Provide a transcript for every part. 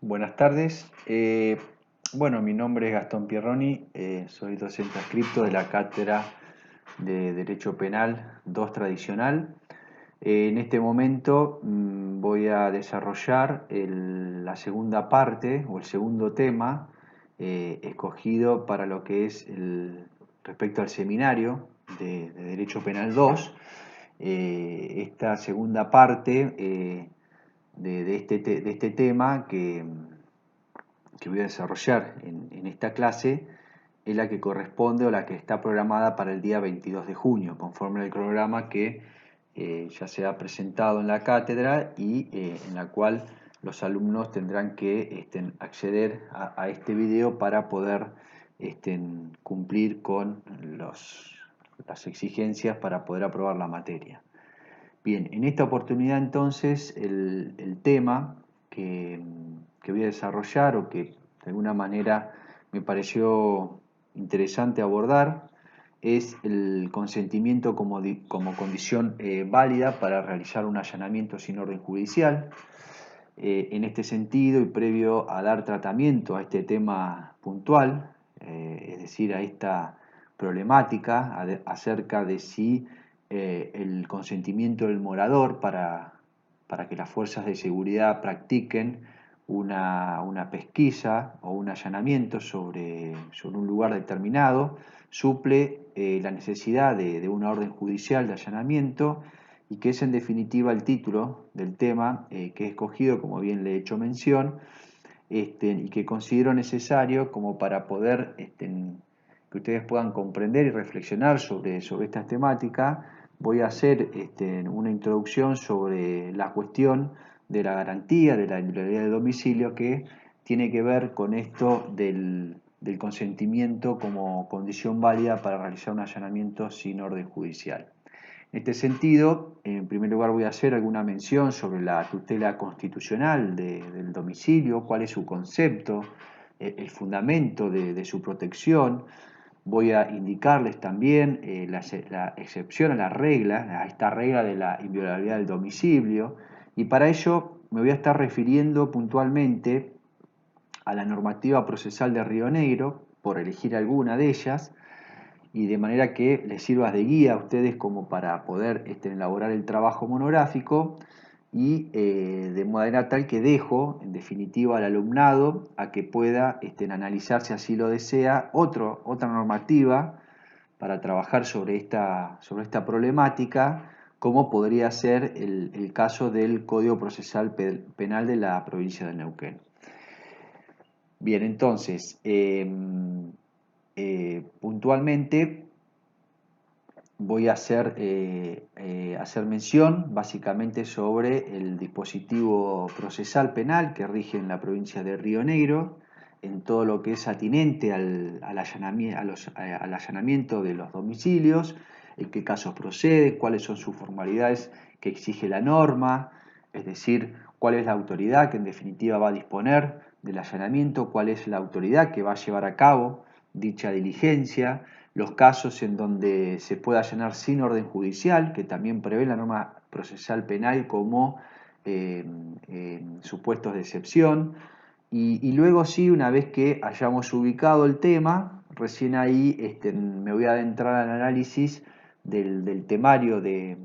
Buenas tardes. Bueno, mi nombre es Gastón Pierroni, soy docente adscripto de la Cátedra de Derecho Penal 2 Tradicional. En este momento voy a desarrollar la segunda parte o el segundo tema escogido para lo que es respecto al seminario de Derecho Penal 2. Esta segunda parte de este tema que voy a desarrollar en esta clase es la que corresponde o la que está programada para el día 22 de junio, conforme al cronograma que ya se ha presentado en la cátedra y en la cual los alumnos tendrán que acceder a este video para poder cumplir con las exigencias para poder aprobar la materia. Bien, en esta oportunidad entonces el tema que voy a desarrollar o que de alguna manera me pareció interesante abordar es el consentimiento como condición válida para realizar un allanamiento sin orden judicial. En este sentido y previo a dar tratamiento a este tema puntual, es decir, a esta problemática acerca de si el consentimiento del morador para que las fuerzas de seguridad practiquen una pesquisa o un allanamiento sobre un lugar determinado, suple la necesidad de una orden judicial de allanamiento y que es en definitiva el título del tema que he escogido, como bien le he hecho mención, y que considero necesario como para poder que ustedes puedan comprender y reflexionar sobre estas temáticas. Voy a hacer una introducción sobre la cuestión de la garantía de la inviolabilidad del domicilio, que tiene que ver con esto del consentimiento como condición válida para realizar un allanamiento sin orden judicial. En este sentido, en primer lugar voy a hacer alguna mención sobre la tutela constitucional del domicilio, cuál es su concepto, el fundamento de su protección. Voy a indicarles también la excepción a la regla, a esta regla de la inviolabilidad del domicilio, y para ello me voy a estar refiriendo puntualmente a la normativa procesal de Río Negro, por elegir alguna de ellas, y de manera que les sirva de guía a ustedes como para poder elaborar el trabajo monográfico y de manera tal que dejo en definitiva al alumnado a que pueda analizar, si así lo desea, otra normativa para trabajar sobre esta problemática, como podría ser el caso del Código Procesal Penal de la provincia de Neuquén. Bien, entonces, puntualmente voy a hacer mención básicamente sobre el dispositivo procesal penal que rige en la provincia de Río Negro, en todo lo que es atinente al allanamiento de los domicilios, en qué casos procede, cuáles son sus formalidades que exige la norma, es decir, cuál es la autoridad que en definitiva va a disponer del allanamiento, cuál es la autoridad que va a llevar a cabo dicha diligencia, los casos en donde se puede allanar sin orden judicial, que también prevé la norma procesal penal como supuestos de excepción, y luego sí, una vez que hayamos ubicado el tema, recién ahí me voy a adentrar al análisis del temario de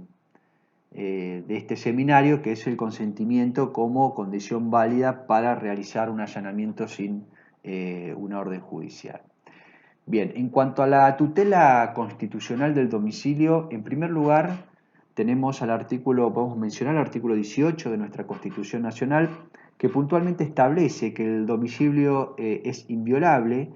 este seminario, que es el consentimiento como condición válida para realizar un allanamiento sin una orden judicial. Bien, en cuanto a la tutela constitucional del domicilio, en primer lugar tenemos podemos mencionar el artículo 18 de nuestra Constitución Nacional, que puntualmente establece que el domicilio es inviolable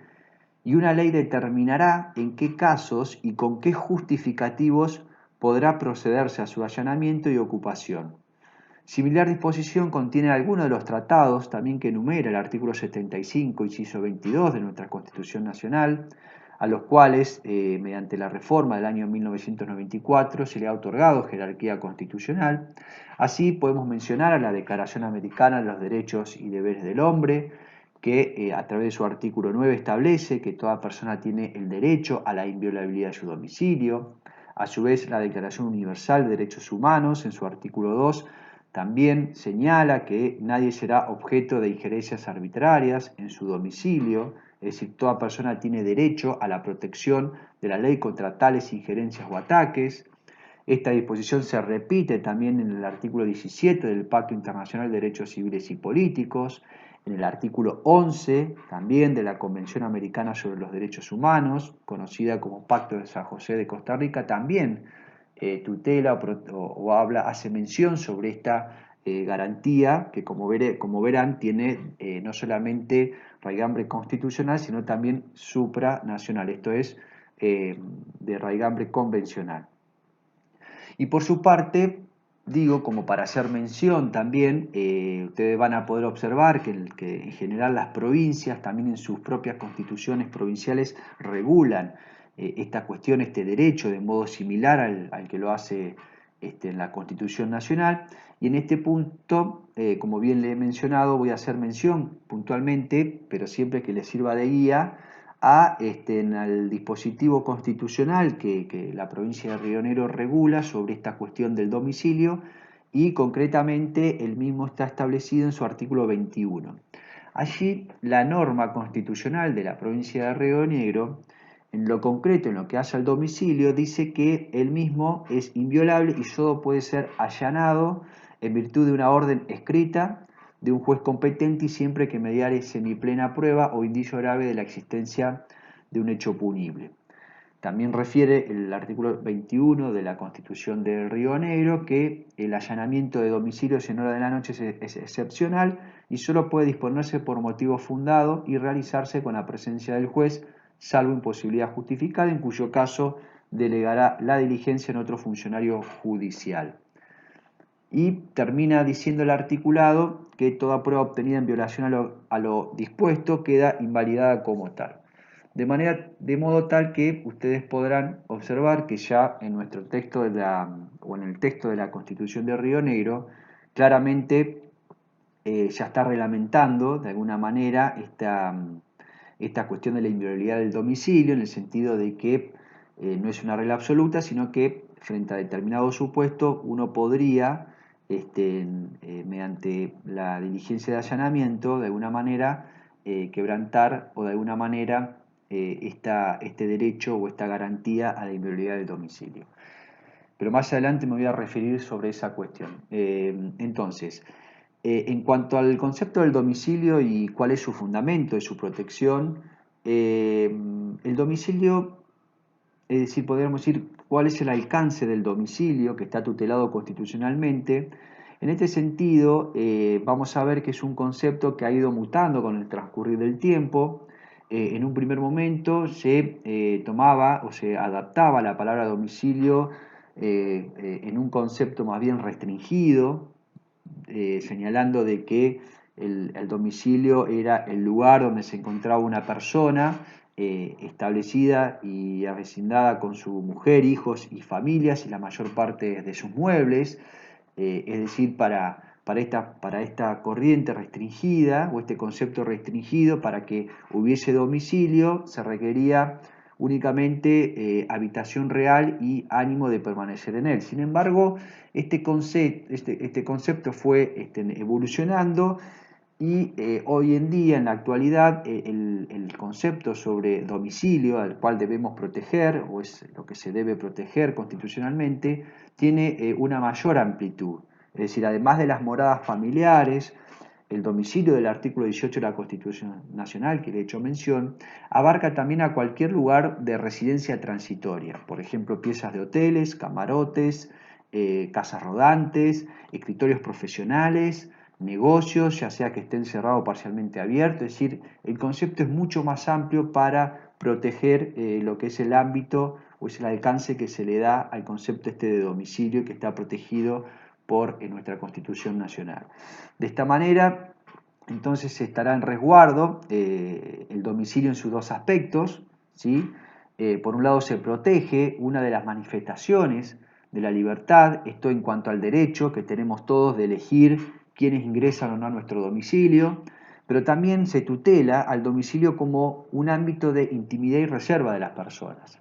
y una ley determinará en qué casos y con qué justificativos podrá procederse a su allanamiento y ocupación. Similar disposición contiene algunos de los tratados también que enumera el artículo 75, inciso 22 de nuestra Constitución Nacional, a los cuales, mediante la reforma del año 1994, se le ha otorgado jerarquía constitucional. Así podemos mencionar a la Declaración Americana de los Derechos y Deberes del Hombre, que a través de su artículo 9 establece que toda persona tiene el derecho a la inviolabilidad de su domicilio. A su vez, la Declaración Universal de Derechos Humanos, en su artículo 2, También señala que nadie será objeto de injerencias arbitrarias en su domicilio, es decir, toda persona tiene derecho a la protección de la ley contra tales injerencias o ataques. Esta disposición se repite también en el artículo 17 del Pacto Internacional de Derechos Civiles y Políticos, en el artículo 11 también de la Convención Americana sobre los Derechos Humanos, conocida como Pacto de San José de Costa Rica, también tutela o habla, hace mención sobre esta garantía que, como verán, tiene no solamente raigambre constitucional, sino también supranacional, esto es, de raigambre convencional. Y por su parte, digo, como para hacer mención también, ustedes van a poder observar que en general las provincias también en sus propias constituciones provinciales regulan esta cuestión, este derecho, de modo similar al que lo hace en la Constitución Nacional. Y en este punto, como bien le he mencionado, voy a hacer mención puntualmente, pero siempre que les sirva de guía, al dispositivo constitucional que la provincia de Río Negro regula sobre esta cuestión del domicilio, y concretamente el mismo está establecido en su artículo 21. Allí la norma constitucional de la provincia de Río Negro, en lo concreto, en lo que hace al domicilio, dice que el mismo es inviolable y solo puede ser allanado en virtud de una orden escrita de un juez competente y siempre que mediare semiplena prueba o indicio grave de la existencia de un hecho punible. También refiere el artículo 21 de la Constitución de Río Negro que el allanamiento de domicilios en hora de la noche es excepcional y solo puede disponerse por motivo fundado y realizarse con la presencia del juez, salvo imposibilidad justificada, en cuyo caso delegará la diligencia en otro funcionario judicial. Y termina diciendo el articulado que toda prueba obtenida en violación a lo dispuesto queda invalidada como tal. De modo tal que ustedes podrán observar que ya en nuestro texto o en el texto de la Constitución de Río Negro, claramente ya está reglamentando de alguna manera esta cuestión de la inviolabilidad del domicilio, en el sentido de que no es una regla absoluta, sino que frente a determinado supuesto uno podría, mediante la diligencia de allanamiento, de alguna manera quebrantar o de alguna manera este derecho o esta garantía a la inviolabilidad del domicilio. Pero más adelante me voy a referir sobre esa cuestión. Entonces, en cuanto al concepto del domicilio y cuál es su fundamento y su protección, el domicilio, es decir, podríamos decir cuál es el alcance del domicilio que está tutelado constitucionalmente. En este sentido, vamos a ver que es un concepto que ha ido mutando con el transcurrir del tiempo. En un primer momento se tomaba o se adaptaba la palabra domicilio en un concepto más bien restringido, señalando de que el domicilio era el lugar donde se encontraba una persona establecida y avecindada con su mujer, hijos y familias y la mayor parte de sus muebles, es decir, para esta corriente restringida o este concepto restringido, para que hubiese domicilio se requería únicamente habitación real y ánimo de permanecer en él. Sin embargo, este concepto fue evolucionando y hoy en día, en la actualidad, el concepto sobre domicilio al cual debemos proteger, o es lo que se debe proteger constitucionalmente, tiene una mayor amplitud. Es decir, además de las moradas familiares, el domicilio del artículo 18 de la Constitución Nacional, que le he hecho mención, abarca también a cualquier lugar de residencia transitoria, por ejemplo, piezas de hoteles, camarotes, casas rodantes, escritorios profesionales, negocios, ya sea que estén cerrados o parcialmente abiertos. Es decir, el concepto es mucho más amplio para proteger lo que es el ámbito o es el alcance que se le da al concepto de domicilio que está protegido por nuestra Constitución Nacional. De esta manera, entonces estará en resguardo el domicilio en sus dos aspectos, ¿sí? Por un lado se protege una de las manifestaciones de la libertad, esto en cuanto al derecho que tenemos todos de elegir quiénes ingresan o no a nuestro domicilio, pero también se tutela al domicilio como un ámbito de intimidad y reserva de las personas.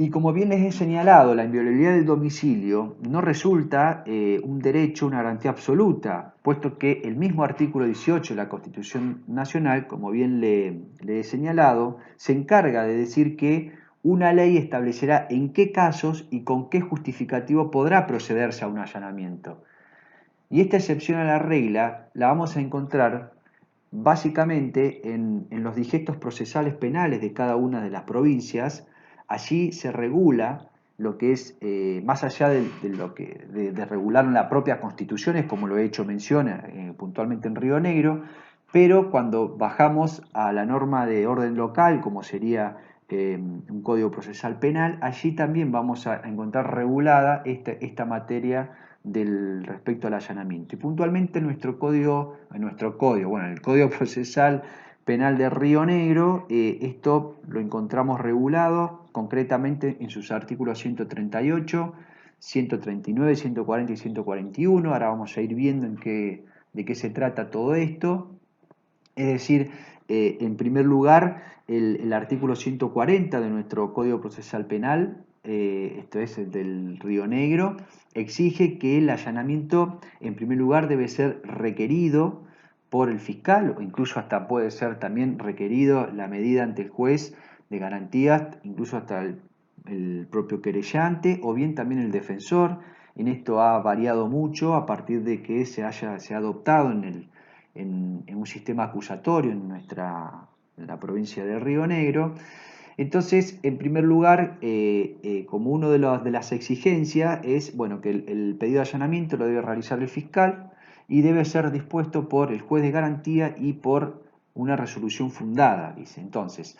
Y como bien les he señalado, la inviolabilidad del domicilio no resulta un derecho, una garantía absoluta, puesto que el mismo artículo 18 de la Constitución Nacional, como bien le he señalado, se encarga de decir que una ley establecerá en qué casos y con qué justificativo podrá procederse a un allanamiento. Y esta excepción a la regla la vamos a encontrar básicamente en los digestos procesales penales de cada una de las provincias. Allí se regula lo que es, más allá de regular en la propia Constitución, como lo he hecho mención puntualmente en Río Negro, pero cuando bajamos a la norma de orden local, como sería un código procesal penal, allí también vamos a encontrar regulada esta materia del respecto al allanamiento. Y puntualmente en nuestro código, bueno, en el Código Procesal Penal de Río Negro, esto lo encontramos regulado concretamente en sus artículos 138, 139, 140 y 141. Ahora vamos a ir viendo de qué se trata todo esto. Es decir, en primer lugar, el artículo 140 de nuestro Código Procesal Penal, esto es el del Río Negro, exige que el allanamiento, en primer lugar, debe ser requerido por el fiscal, o incluso hasta puede ser también requerido la medida ante el juez de garantías, incluso hasta el propio querellante, o bien también el defensor. En esto ha variado mucho a partir de que se ha adoptado en un sistema acusatorio en la provincia de Río Negro. Entonces, en primer lugar, como una de las exigencias es bueno, que el pedido de allanamiento lo debe realizar el fiscal y debe ser dispuesto por el juez de garantía y por una resolución fundada, dice. Entonces,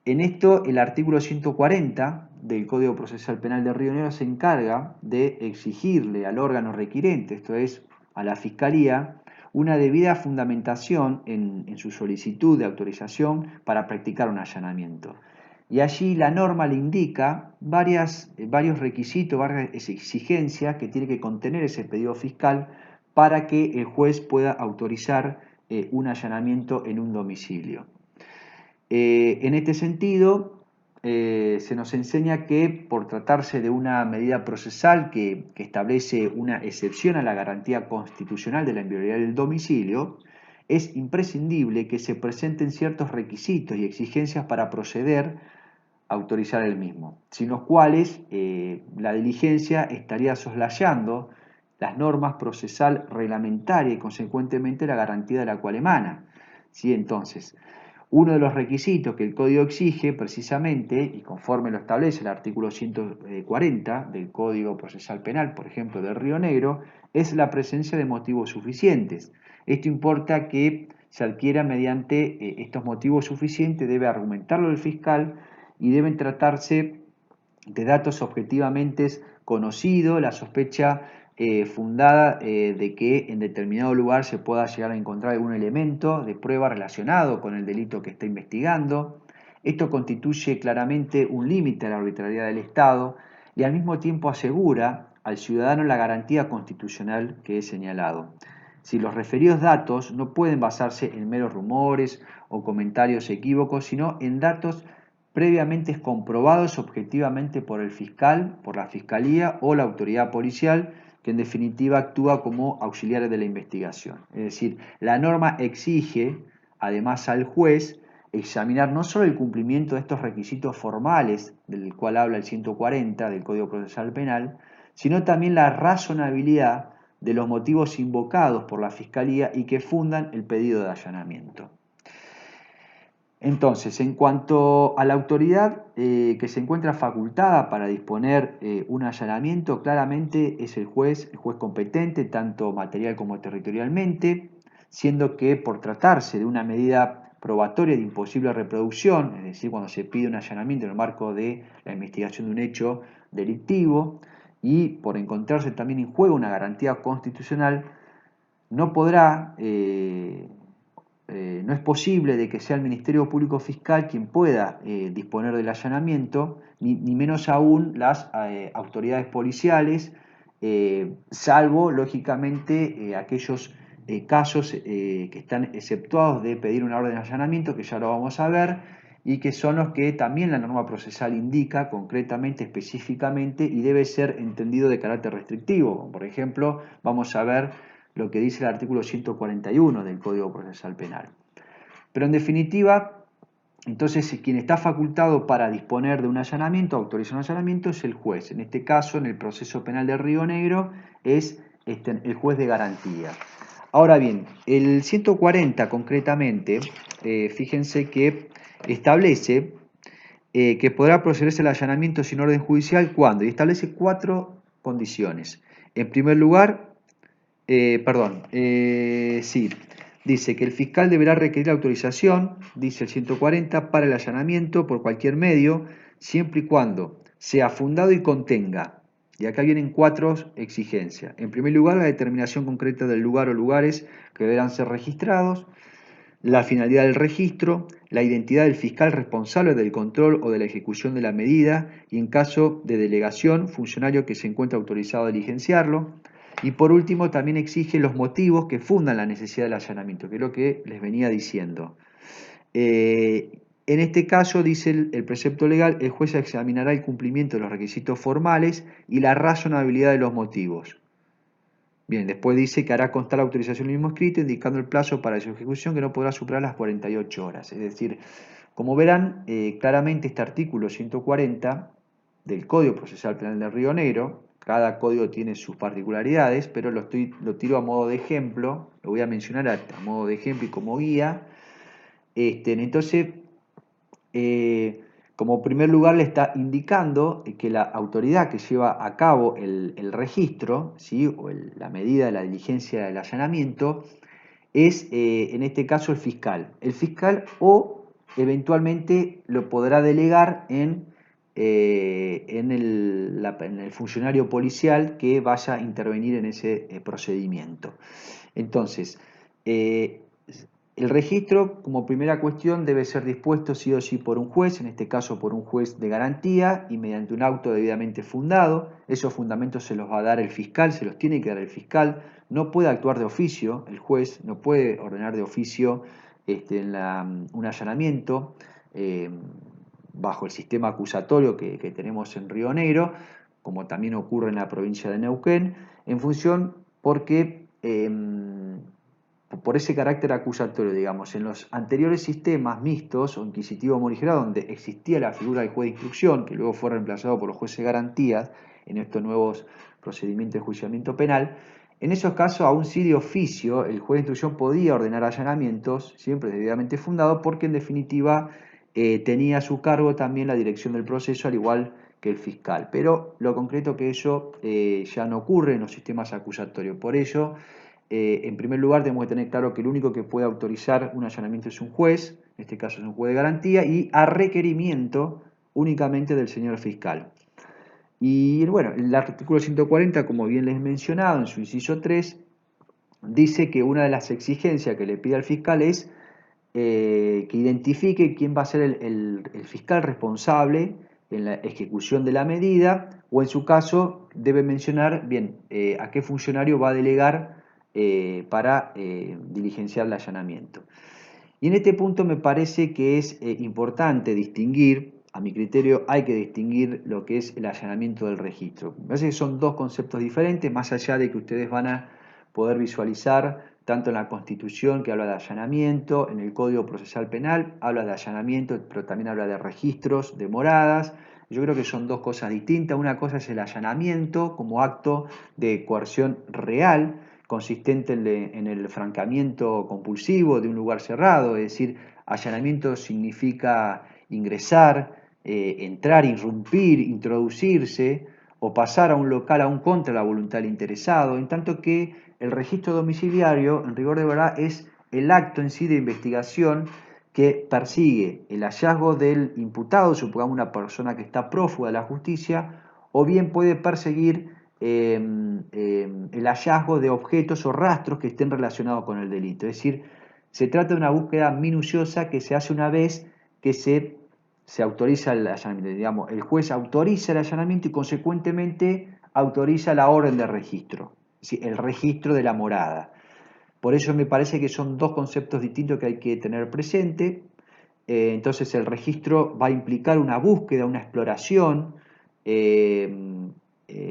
en esto el artículo 140 del Código Procesal Penal de Río Negro se encarga de exigirle al órgano requirente, esto es, a la Fiscalía, una debida fundamentación en su solicitud de autorización para practicar un allanamiento. Y allí la norma le indica varios requisitos, varias exigencias que tiene que contener ese pedido fiscal para que el juez pueda autorizar un allanamiento en un domicilio. En este sentido, se nos enseña que por tratarse de una medida procesal que establece una excepción a la garantía constitucional de la inviolabilidad del domicilio, es imprescindible que se presenten ciertos requisitos y exigencias para proceder a autorizar el mismo, sin los cuales la diligencia estaría soslayando las normas procesal reglamentaria y consecuentemente la garantía de la cual emana. ¿Sí? Entonces, uno de los requisitos que el Código exige precisamente, y conforme lo establece el artículo 140 del Código Procesal Penal, por ejemplo, del Río Negro, es la presencia de motivos suficientes. Esto importa que se adquiera mediante estos motivos suficientes, debe argumentarlo el fiscal y deben tratarse de datos objetivamente conocidos, la sospecha fundada de que en determinado lugar se pueda llegar a encontrar algún elemento de prueba relacionado con el delito que está investigando. Esto constituye claramente un límite a la arbitrariedad del Estado y al mismo tiempo asegura al ciudadano la garantía constitucional que he señalado. Si los referidos datos no pueden basarse en meros rumores o comentarios equívocos, sino en datos previamente comprobados objetivamente por el fiscal, por la fiscalía o la autoridad policial, que en definitiva actúa como auxiliares de la investigación. Es decir, la norma exige además al juez examinar no solo el cumplimiento de estos requisitos formales del cual habla el 140 del Código Procesal Penal, sino también la razonabilidad de los motivos invocados por la Fiscalía y que fundan el pedido de allanamiento. Entonces, en cuanto a la autoridad que se encuentra facultada para disponer un allanamiento, claramente es el juez competente, tanto material como territorialmente, siendo que por tratarse de una medida probatoria de imposible reproducción, es decir, cuando se pide un allanamiento en el marco de la investigación de un hecho delictivo, y por encontrarse también en juego una garantía constitucional, no podrá no es posible de que sea el Ministerio Público Fiscal quien pueda disponer del allanamiento, ni menos aún las autoridades policiales, salvo, lógicamente, aquellos casos que están exceptuados de pedir una orden de allanamiento, que ya lo vamos a ver, y que son los que también la norma procesal indica concretamente, específicamente, y debe ser entendido de carácter restrictivo. Por ejemplo, vamos a ver lo que dice el artículo 141 del Código Procesal Penal. Pero en definitiva, entonces quien está facultado para disponer de un allanamiento, autorizar un allanamiento, es el juez. En este caso, en el proceso penal de Río Negro, es el juez de garantía. Ahora bien, el 140 concretamente, fíjense que establece que podrá procederse al allanamiento sin orden judicial cuando, y establece 4 condiciones. En primer lugar, sí, dice que el fiscal deberá requerir autorización, dice el 140, para el allanamiento por cualquier medio, siempre y cuando sea fundado y contenga. Y acá vienen 4 exigencias. En primer lugar, la determinación concreta del lugar o lugares que deberán ser registrados, la finalidad del registro, la identidad del fiscal responsable del control o de la ejecución de la medida y, en caso de delegación, funcionario que se encuentre autorizado a diligenciarlo. Y por último, también exige los motivos que fundan la necesidad del allanamiento, que es lo que les venía diciendo. En este caso, dice el precepto legal, el juez examinará el cumplimiento de los requisitos formales y la razonabilidad de los motivos. Bien, después dice que hará constar la autorización del mismo escrito, indicando el plazo para su ejecución que no podrá superar las 48 horas. Es decir, como verán, claramente este artículo 140 del Código Procesal Penal de Río Negro, cada código tiene sus particularidades, pero lo tiro a modo de ejemplo, lo voy a mencionar a modo de ejemplo y como guía. Entonces, como primer lugar le está indicando que la autoridad que lleva a cabo el registro, ¿sí? O la medida de la diligencia del allanamiento, es en este caso el fiscal. El fiscal o eventualmente lo podrá delegar en el funcionario policial que vaya a intervenir en ese procedimiento. Entonces, el registro, como primera cuestión, debe ser dispuesto sí o sí por un juez, en este caso por un juez de garantía y mediante un auto debidamente fundado. Esos fundamentos se los va a dar el fiscal, se los tiene que dar el fiscal. No puede actuar de oficio, el juez no puede ordenar de oficio un allanamiento bajo el sistema acusatorio que tenemos en Río Negro, como también ocurre en la provincia de Neuquén, en función porque por ese carácter acusatorio, digamos, en los anteriores sistemas mixtos o inquisitivo morigerado, donde existía la figura del juez de instrucción, que luego fue reemplazado por los jueces de garantías en estos nuevos procedimientos de enjuiciamiento penal, en esos casos, aún sí de oficio, el juez de instrucción podía ordenar allanamientos, siempre debidamente fundado, porque en definitiva tenía a su cargo también la dirección del proceso, al igual que el fiscal. Pero lo concreto que eso ya no ocurre en los sistemas acusatorios. Por ello, en primer lugar, tenemos que tener claro que el único que puede autorizar un allanamiento es un juez, en este caso es un juez de garantía, y a requerimiento únicamente del señor fiscal. Y bueno, el artículo 140, como bien les he mencionado, en su inciso 3, dice que una de las exigencias que le pide al fiscal es que identifique quién va a ser el fiscal responsable en la ejecución de la medida, o en su caso debe mencionar bien a qué funcionario va a delegar para diligenciar el allanamiento. Y en este punto me parece que es importante distinguir, a mi criterio hay que distinguir lo que es el allanamiento del registro. Me parece que son dos conceptos diferentes, más allá de que ustedes van a poder visualizar tanto en la Constitución, que habla de allanamiento, en el Código Procesal Penal habla de allanamiento, pero también habla de registros, de moradas. Yo creo que son dos cosas distintas. Una cosa es el allanamiento como acto de coerción real, consistente en el francamiento compulsivo de un lugar cerrado, es decir, allanamiento significa ingresar, entrar, irrumpir, introducirse o pasar a un local aún contra la voluntad del interesado, en tanto que el registro domiciliario, en rigor de verdad, es el acto en sí de investigación que persigue el hallazgo del imputado, supongamos una persona que está prófuga de la justicia, o bien puede perseguir el hallazgo de objetos o rastros que estén relacionados con el delito. Es decir, se trata de una búsqueda minuciosa que se hace una vez que se autoriza el allanamiento. Digamos, el juez autoriza el allanamiento y consecuentemente autoriza la orden de registro, es decir, el registro de la morada. Por eso me parece que son dos conceptos distintos que hay que tener presente. Entonces el registro va a implicar una búsqueda, una exploración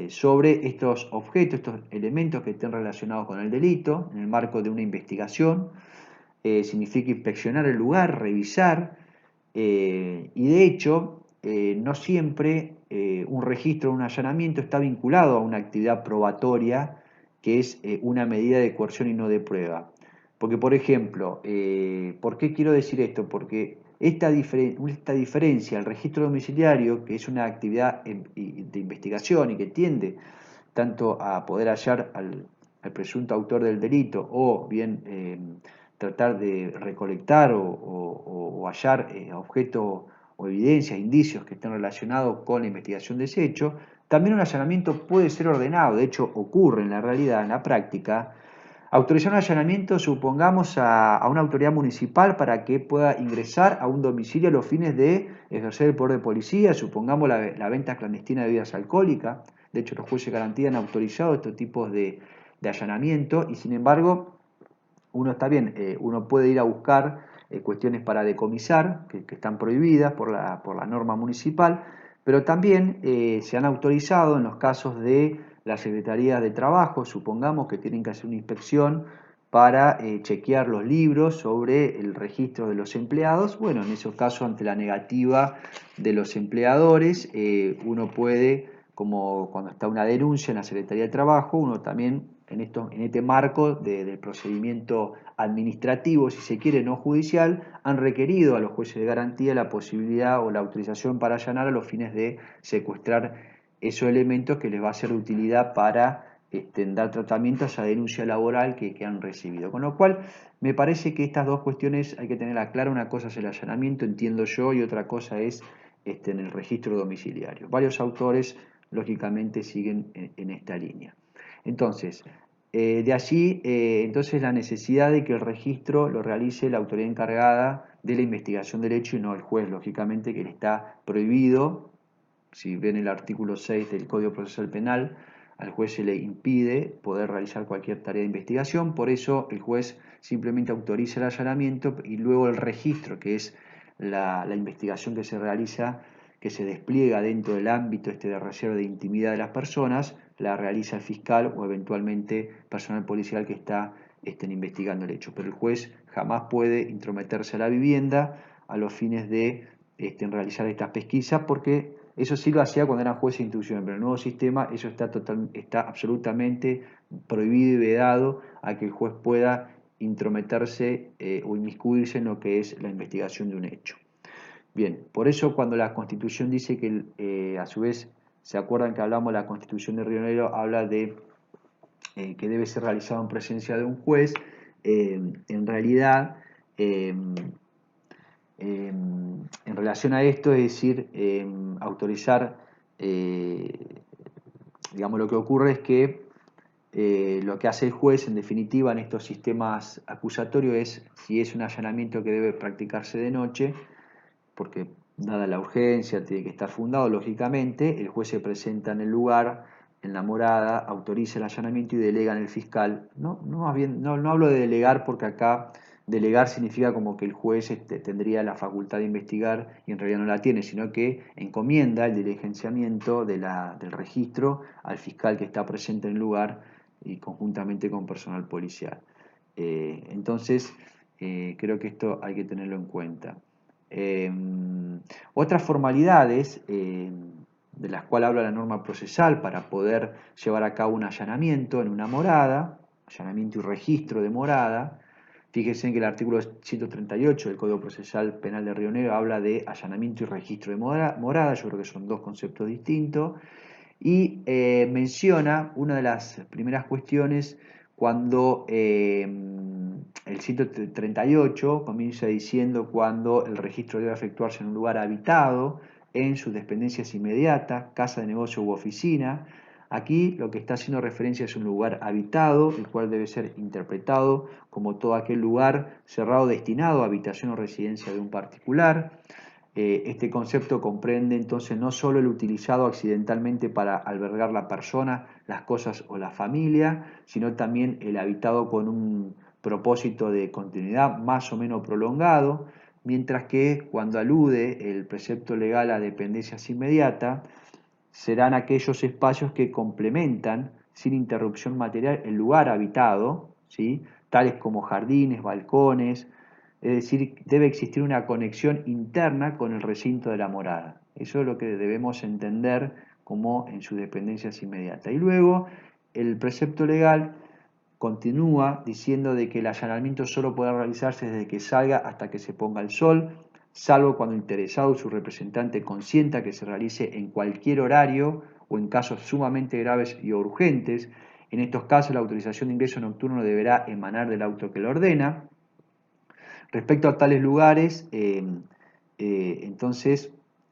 sobre estos objetos, estos elementos que estén relacionados con el delito, en el marco de una investigación. Significa inspeccionar el lugar, revisar, y de hecho, no siempre un registro o un allanamiento está vinculado a una actividad probatoria que es una medida de coerción y no de prueba. Porque, por ejemplo, ¿por qué quiero decir esto? Porque esta diferencia, el registro domiciliario, que es una actividad de investigación y que tiende tanto a poder hallar al presunto autor del delito o bien tratar de recolectar o hallar objetos o evidencias, indicios que estén relacionados con la investigación de ese hecho, también un allanamiento puede ser ordenado, de hecho ocurre en la realidad, en la práctica. Autorizar un allanamiento, supongamos, a una autoridad municipal para que pueda ingresar a un domicilio a los fines de ejercer el poder de policía, supongamos la venta clandestina de bebidas alcohólicas. De hecho, los jueces de garantía han autorizado estos tipos de allanamiento y sin embargo, uno está bien, uno puede ir a buscar cuestiones para decomisar, que están prohibidas por la norma municipal, pero también se han autorizado en los casos de la Secretaría de Trabajo, supongamos que tienen que hacer una inspección para chequear los libros sobre el registro de los empleados. Bueno, en esos casos, ante la negativa de los empleadores, uno puede, como cuando está una denuncia en la Secretaría de Trabajo, uno también en este marco del procedimiento administrativo, si se quiere, no judicial, han requerido a los jueces de garantía la posibilidad o la autorización para allanar a los fines de secuestrar esos elementos que les va a ser de utilidad para dar tratamiento a esa denuncia laboral que han recibido. Con lo cual, me parece que estas dos cuestiones hay que tenerlas claras. Una cosa es el allanamiento, entiendo yo, y otra cosa es en el registro domiciliario. Varios autores, lógicamente, siguen en esta línea. Entonces, de allí, entonces la necesidad de que el registro lo realice la autoridad encargada de la investigación del hecho y no el juez, lógicamente, que le está prohibido. Si ven el artículo 6 del Código Procesal Penal, al juez se le impide poder realizar cualquier tarea de investigación, por eso el juez simplemente autoriza el allanamiento y luego el registro, que es la investigación que se realiza, que se despliega dentro del ámbito de reserva de intimidad de las personas, la realiza el fiscal o eventualmente personal policial que está investigando el hecho. Pero el juez jamás puede intrometerse a la vivienda a los fines de realizar estas pesquisas, porque eso sí lo hacía cuando eran jueces de instrucción, pero en el nuevo sistema eso está absolutamente prohibido y vedado a que el juez pueda intrometerse o inmiscuirse en lo que es la investigación de un hecho. Bien, por eso cuando la Constitución dice que, a su vez, se acuerdan que hablamos de la Constitución de Río Negro, habla de que debe ser realizado en presencia de un juez, en realidad, en relación a esto, es decir, autorizar, digamos, lo que ocurre es que lo que hace el juez, en definitiva, en estos sistemas acusatorios es, si es un allanamiento que debe practicarse de noche, porque dada la urgencia, tiene que estar fundado, lógicamente, el juez se presenta en el lugar, en la morada, autoriza el allanamiento y delega en el fiscal. No hablo de delegar porque acá delegar significa como que el juez tendría la facultad de investigar y en realidad no la tiene, sino que encomienda el diligenciamiento del registro al fiscal que está presente en el lugar y conjuntamente con personal policial. Entonces, creo que esto hay que tenerlo en cuenta. Otras formalidades de las cuales habla la norma procesal para poder llevar a cabo un allanamiento en una morada, allanamiento y registro de morada. Fíjense que el artículo 138 del Código Procesal Penal de Río Negro habla de allanamiento y registro de morada, yo creo que son dos conceptos distintos, y menciona una de las primeras cuestiones cuando el 138 comienza diciendo cuando el registro debe efectuarse en un lugar habitado, en sus dependencias inmediatas, casa de negocio u oficina. Aquí lo que está haciendo referencia es un lugar habitado, el cual debe ser interpretado como todo aquel lugar cerrado destinado a habitación o residencia de un particular. Este concepto comprende entonces no solo el utilizado accidentalmente para albergar la persona, las cosas o la familia, sino también el habitado con un propósito de continuidad más o menos prolongado. mientras que cuando alude el precepto legal a dependencias inmediatas, serán aquellos espacios que complementan sin interrupción material el lugar habitado, ¿sí? Tales como jardines, balcones, es decir, debe existir una conexión interna con el recinto de la morada. Eso es lo que debemos entender como en sus dependencias inmediatas. Y luego el precepto legal continúa diciendo de que el allanamiento solo podrá realizarse desde que salga hasta que se ponga el sol, salvo cuando el interesado o su representante consienta que se realice en cualquier horario o en casos sumamente graves y urgentes. En estos casos la autorización de ingreso nocturno deberá emanar del auto que lo ordena. Respecto a tales lugares, entonces,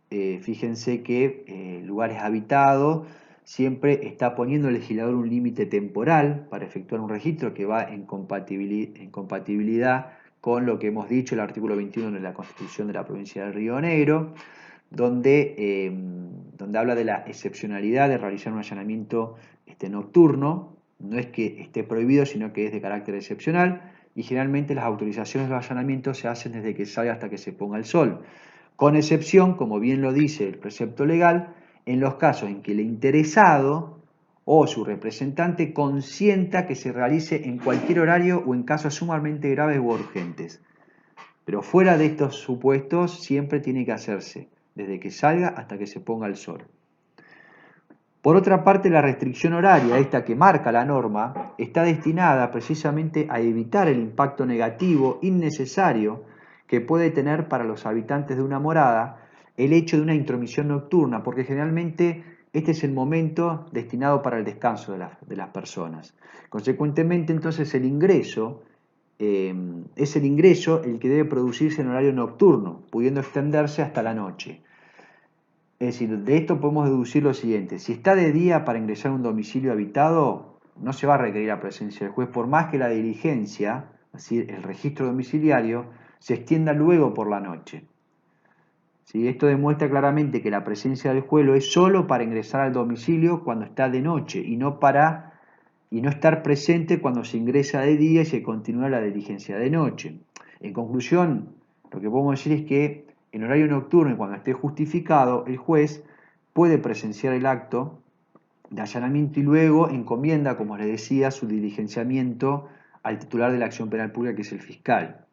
fíjense que lugares habitados siempre está poniendo el legislador un límite temporal para efectuar un registro que va en compatibilidad con lo que hemos dicho, el artículo 21 de la Constitución de la provincia de Río Negro, donde habla de la excepcionalidad de realizar un allanamiento nocturno. No es que esté prohibido, sino que es de carácter excepcional, y generalmente las autorizaciones de allanamiento se hacen desde que salga hasta que se ponga el sol, con excepción, como bien lo dice el precepto legal, en los casos en que el interesado o su representante consienta que se realice en cualquier horario o en casos sumamente graves u urgentes. Pero fuera de estos supuestos siempre tiene que hacerse desde que salga hasta que se ponga el sol. Por otra parte, la restricción horaria, esta que marca la norma, está destinada precisamente a evitar el impacto negativo innecesario que puede tener para los habitantes de una morada el hecho de una intromisión nocturna, porque generalmente este es el momento destinado para el descanso de las personas. Consecuentemente, entonces, el ingreso es el ingreso el que debe producirse en horario nocturno, pudiendo extenderse hasta la noche. Es decir, de esto podemos deducir lo siguiente: si está de día para ingresar a un domicilio habitado, no se va a requerir la presencia del juez, por más que la diligencia, es decir, el registro domiciliario, se extienda luego por la noche. ¿Sí? Esto demuestra claramente que la presencia del juez lo es solo para ingresar al domicilio cuando está de noche y no estar presente cuando se ingresa de día y se continúa la diligencia de noche. En conclusión, lo que podemos decir es que en horario nocturno y cuando esté justificado, el juez puede presenciar el acto de allanamiento y luego encomienda, como les decía, su diligenciamiento al titular de la acción penal pública, que es el fiscal.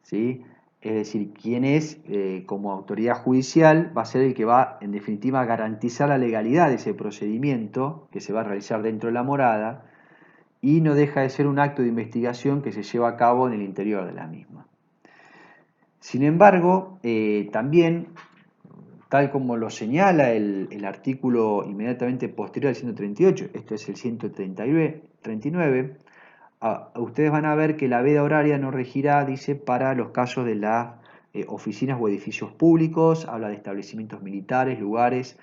¿Sí? Es decir, quien es, como autoridad judicial, va a ser el que va, en definitiva, a garantizar la legalidad de ese procedimiento que se va a realizar dentro de la morada, y no deja de ser un acto de investigación que se lleva a cabo en el interior de la misma. Sin embargo, también, tal como lo señala el artículo inmediatamente posterior al 138, esto es el 139, ustedes van a ver que la veda horaria no regirá, dice, para los casos de las oficinas o edificios públicos, habla de establecimientos militares, lugares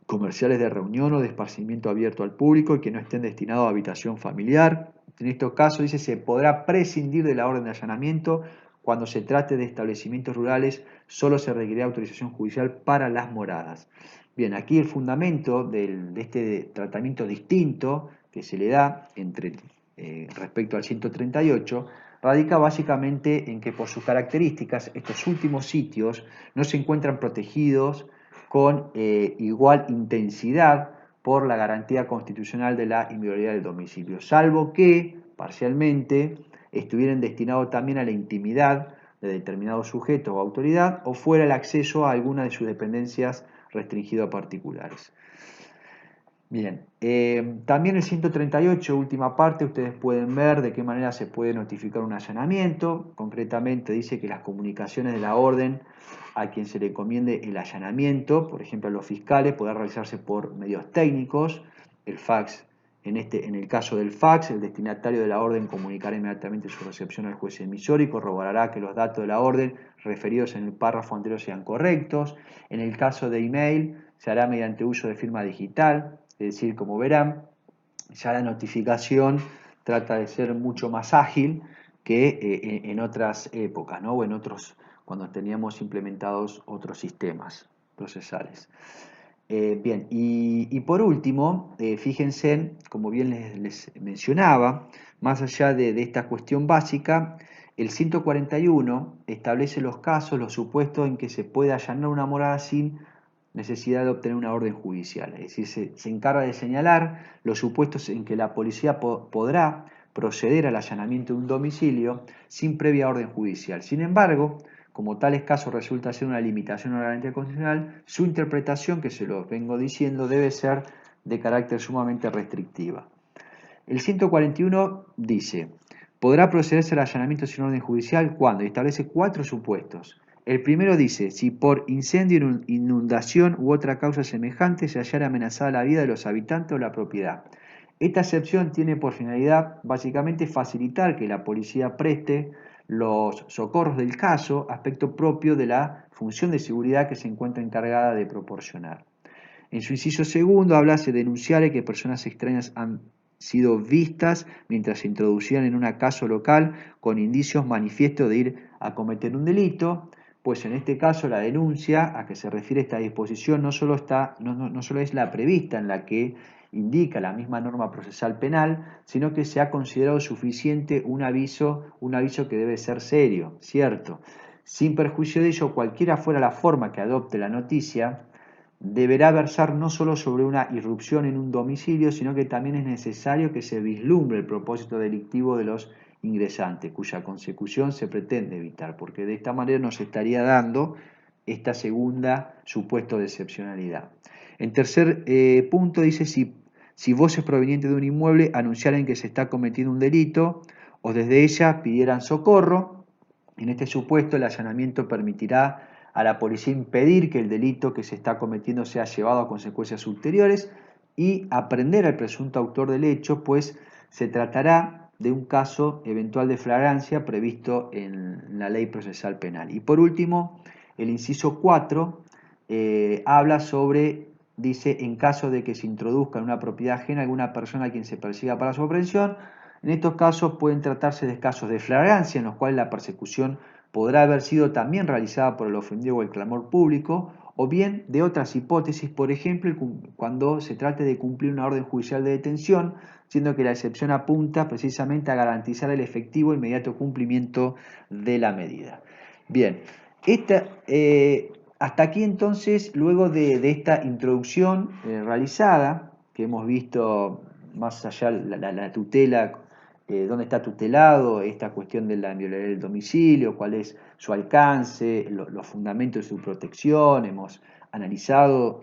comerciales de reunión o de esparcimiento abierto al público y que no estén destinados a habitación familiar. En estos casos, dice, se podrá prescindir de la orden de allanamiento. Cuando se trate de establecimientos rurales, solo se requerirá autorización judicial para las moradas. Bien, aquí el fundamento de este tratamiento distinto que se le da respecto al 138 radica básicamente en que por sus características estos últimos sitios no se encuentran protegidos con igual intensidad por la garantía constitucional de la inviolabilidad del domicilio, salvo que, parcialmente, estuvieran destinados también a la intimidad de determinados sujetos o autoridad, o fuera el acceso a alguna de sus dependencias restringido a particulares. Bien, también el 138, última parte, ustedes pueden ver de qué manera se puede notificar un allanamiento. Concretamente dice que las comunicaciones de la orden a quien se le encomiende el allanamiento, por ejemplo a los fiscales, podrá realizarse por medios técnicos. El fax, en el caso del fax, el destinatario de la orden comunicará inmediatamente su recepción al juez emisor y corroborará que los datos de la orden referidos en el párrafo anterior sean correctos. En el caso de email, se hará mediante uso de firma digital. Es decir, como verán, ya la notificación trata de ser mucho más ágil que en otras épocas, ¿no? O en otros, cuando teníamos implementados otros sistemas procesales. Bien, y por último, fíjense, como bien les mencionaba, más allá de esta cuestión básica, El 141 establece los casos, los supuestos en que se puede allanar una morada sin necesidad de obtener una orden judicial. Es decir, se encarga de señalar los supuestos en que la policía podrá proceder al allanamiento de un domicilio sin previa orden judicial. Sin embargo, como tales casos resulta ser una limitación a la garantía constitucional, su interpretación, que se lo vengo diciendo, debe ser de carácter sumamente restrictiva. El 141 dice, podrá procederse al allanamiento sin orden judicial cuando establece 4 supuestos. El primero dice, si por incendio, inundación u otra causa semejante se hallara amenazada la vida de los habitantes o la propiedad. Esta excepción tiene por finalidad básicamente facilitar que la policía preste los socorros del caso, aspecto propio de la función de seguridad que se encuentra encargada de proporcionar. En su inciso segundo habla de denunciar que personas extrañas han sido vistas mientras se introducían en una casa local con indicios manifiestos de ir a cometer un delito, pues en este caso la denuncia a que se refiere esta disposición no solo es la prevista en la que indica la misma norma procesal penal, sino que se ha considerado suficiente un aviso que debe ser serio, ¿cierto? Sin perjuicio de ello, cualquiera fuera la forma que adopte la noticia, deberá versar no solo sobre una irrupción en un domicilio, sino que también es necesario que se vislumbre el propósito delictivo de los ingresantes, cuya consecución se pretende evitar, porque de esta manera nos estaría dando esta segunda supuesto de excepcionalidad. En tercer punto dice, si voces provenientes de un inmueble anunciaran que se está cometiendo un delito o desde ella pidieran socorro, en este supuesto el allanamiento permitirá a la policía impedir que el delito que se está cometiendo sea llevado a consecuencias ulteriores y aprender al presunto autor del hecho, pues se tratará de un caso eventual de flagrancia previsto en la ley procesal penal. Y por último, el inciso 4 habla sobre, dice, en caso de que se introduzca en una propiedad ajena alguna persona a quien se persiga para su aprehensión, en estos casos pueden tratarse de casos de flagrancia en los cuales la persecución podrá haber sido también realizada por el ofendido o el clamor público, o bien de otras hipótesis, por ejemplo, cuando se trate de cumplir una orden judicial de detención, siendo que la excepción apunta precisamente a garantizar el efectivo e inmediato cumplimiento de la medida. Bien, hasta aquí entonces, luego de esta introducción realizada, que hemos visto más allá la tutela, dónde está tutelado, esta cuestión de la inviolabilidad del domicilio, cuál es su alcance, los fundamentos de su protección, hemos analizado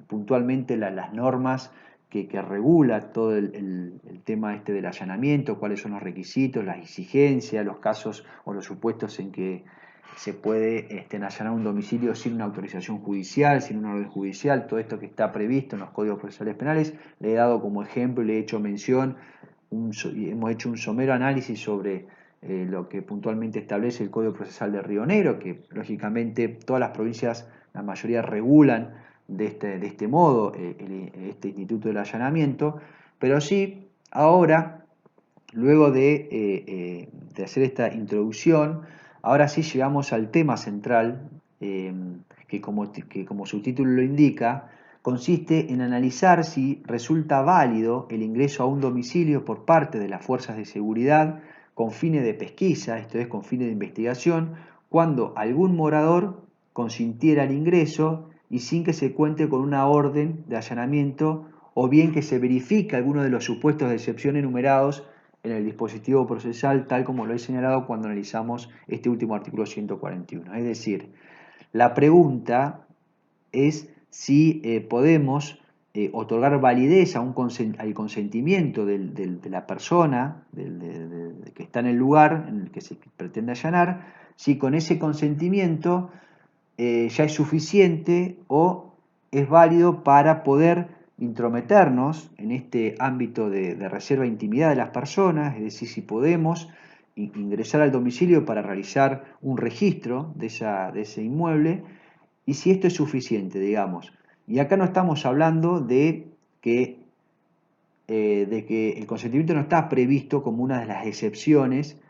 puntualmente las normas que regula todo el tema del allanamiento, cuáles son los requisitos, las exigencias, los casos o los supuestos en que se puede allanar un domicilio sin una autorización judicial, sin una orden judicial, todo esto que está previsto en los códigos procesales penales. Le he dado como ejemplo y le he hecho mención, hemos hecho un somero análisis sobre lo que puntualmente establece el Código Procesal de Río Negro, que lógicamente todas las provincias, la mayoría regulan de este modo este instituto del allanamiento, pero sí, ahora, luego de hacer esta introducción, ahora sí llegamos al tema central, que como su título lo indica, consiste en analizar si resulta válido el ingreso a un domicilio por parte de las fuerzas de seguridad con fines de pesquisa, esto es, con fines de investigación, cuando algún morador consintiera el ingreso y sin que se cuente con una orden de allanamiento o bien que se verifique alguno de los supuestos de excepción enumerados en el dispositivo procesal, tal como lo he señalado cuando analizamos este último artículo 141. Es decir, la pregunta es si podemos otorgar validez a al consentimiento de la persona que está en el lugar en el que se pretende allanar, si con ese consentimiento ya es suficiente o es válido para poder intrometernos en este ámbito de reserva de intimidad de las personas, es decir, si podemos ingresar al domicilio para realizar un registro de ese inmueble y si esto es suficiente, digamos. Y acá no estamos hablando de que el consentimiento no está previsto como una de las excepciones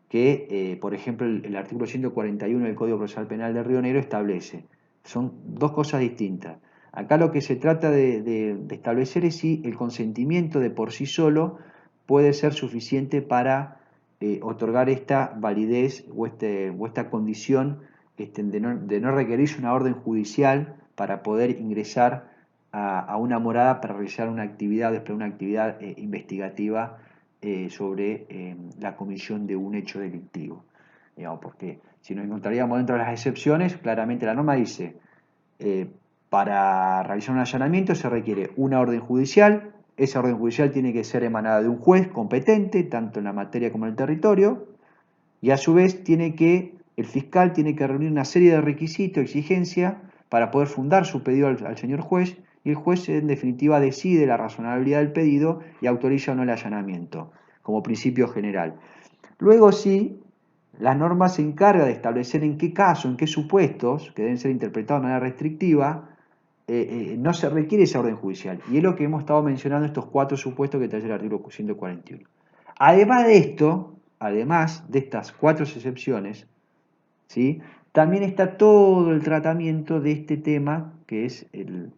que, por ejemplo, el artículo 141 del Código Procesal Penal de Río Negro establece. Son dos cosas distintas. Acá lo que se trata de establecer es si el consentimiento de por sí solo puede ser suficiente para otorgar esta validez o esta condición de no requerirse una orden judicial para poder ingresar a una morada para realizar una actividad, después una actividad investigativa sobre la comisión de un hecho delictivo. Digamos, porque si nos encontraríamos dentro de las excepciones, claramente la norma dice, para realizar un allanamiento se requiere una orden judicial, esa orden judicial tiene que ser emanada de un juez competente, tanto en la materia como en el territorio, y a su vez el fiscal tiene que reunir una serie de requisitos, exigencias, para poder fundar su pedido al señor juez, y el juez en definitiva decide la razonabilidad del pedido y autoriza o no el allanamiento, como principio general. Luego sí, la norma se encarga de establecer en qué caso, en qué supuestos, que deben ser interpretados de manera restrictiva, no se requiere esa orden judicial. Y es lo que hemos estado mencionando, estos 4 supuestos que trae el artículo 141. Además de esto, además de estas 4 excepciones, ¿sí?, también está todo el tratamiento de este tema que es el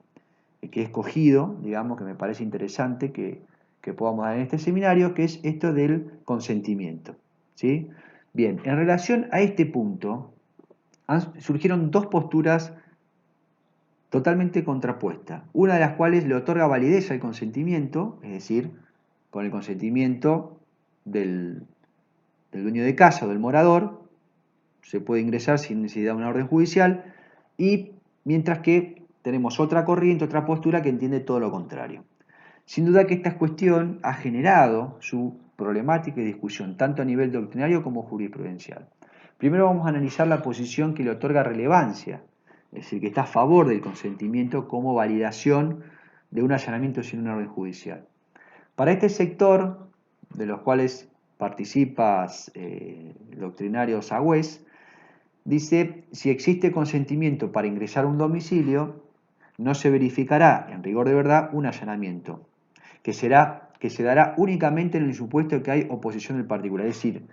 que he escogido, digamos, que me parece interesante que podamos dar en este seminario, que es esto del consentimiento, ¿sí? Bien, en relación a este punto, surgieron 2 posturas totalmente contrapuestas, una de las cuales le otorga validez al consentimiento, es decir, con el consentimiento del dueño de casa o del morador, se puede ingresar sin necesidad de una orden judicial, y mientras que tenemos otra corriente, otra postura que entiende todo lo contrario. Sin duda que esta cuestión ha generado su problemática y discusión, tanto a nivel doctrinario como jurisprudencial. Primero vamos a analizar la posición que le otorga relevancia, es decir, que está a favor del consentimiento como validación de un allanamiento sin una orden judicial. Para este sector, de los cuales participa el doctrinario Sagüez, dice, si existe consentimiento para ingresar a un domicilio, no se verificará, en rigor de verdad, un allanamiento, que se dará únicamente en el supuesto de que hay oposición del particular. Es decir,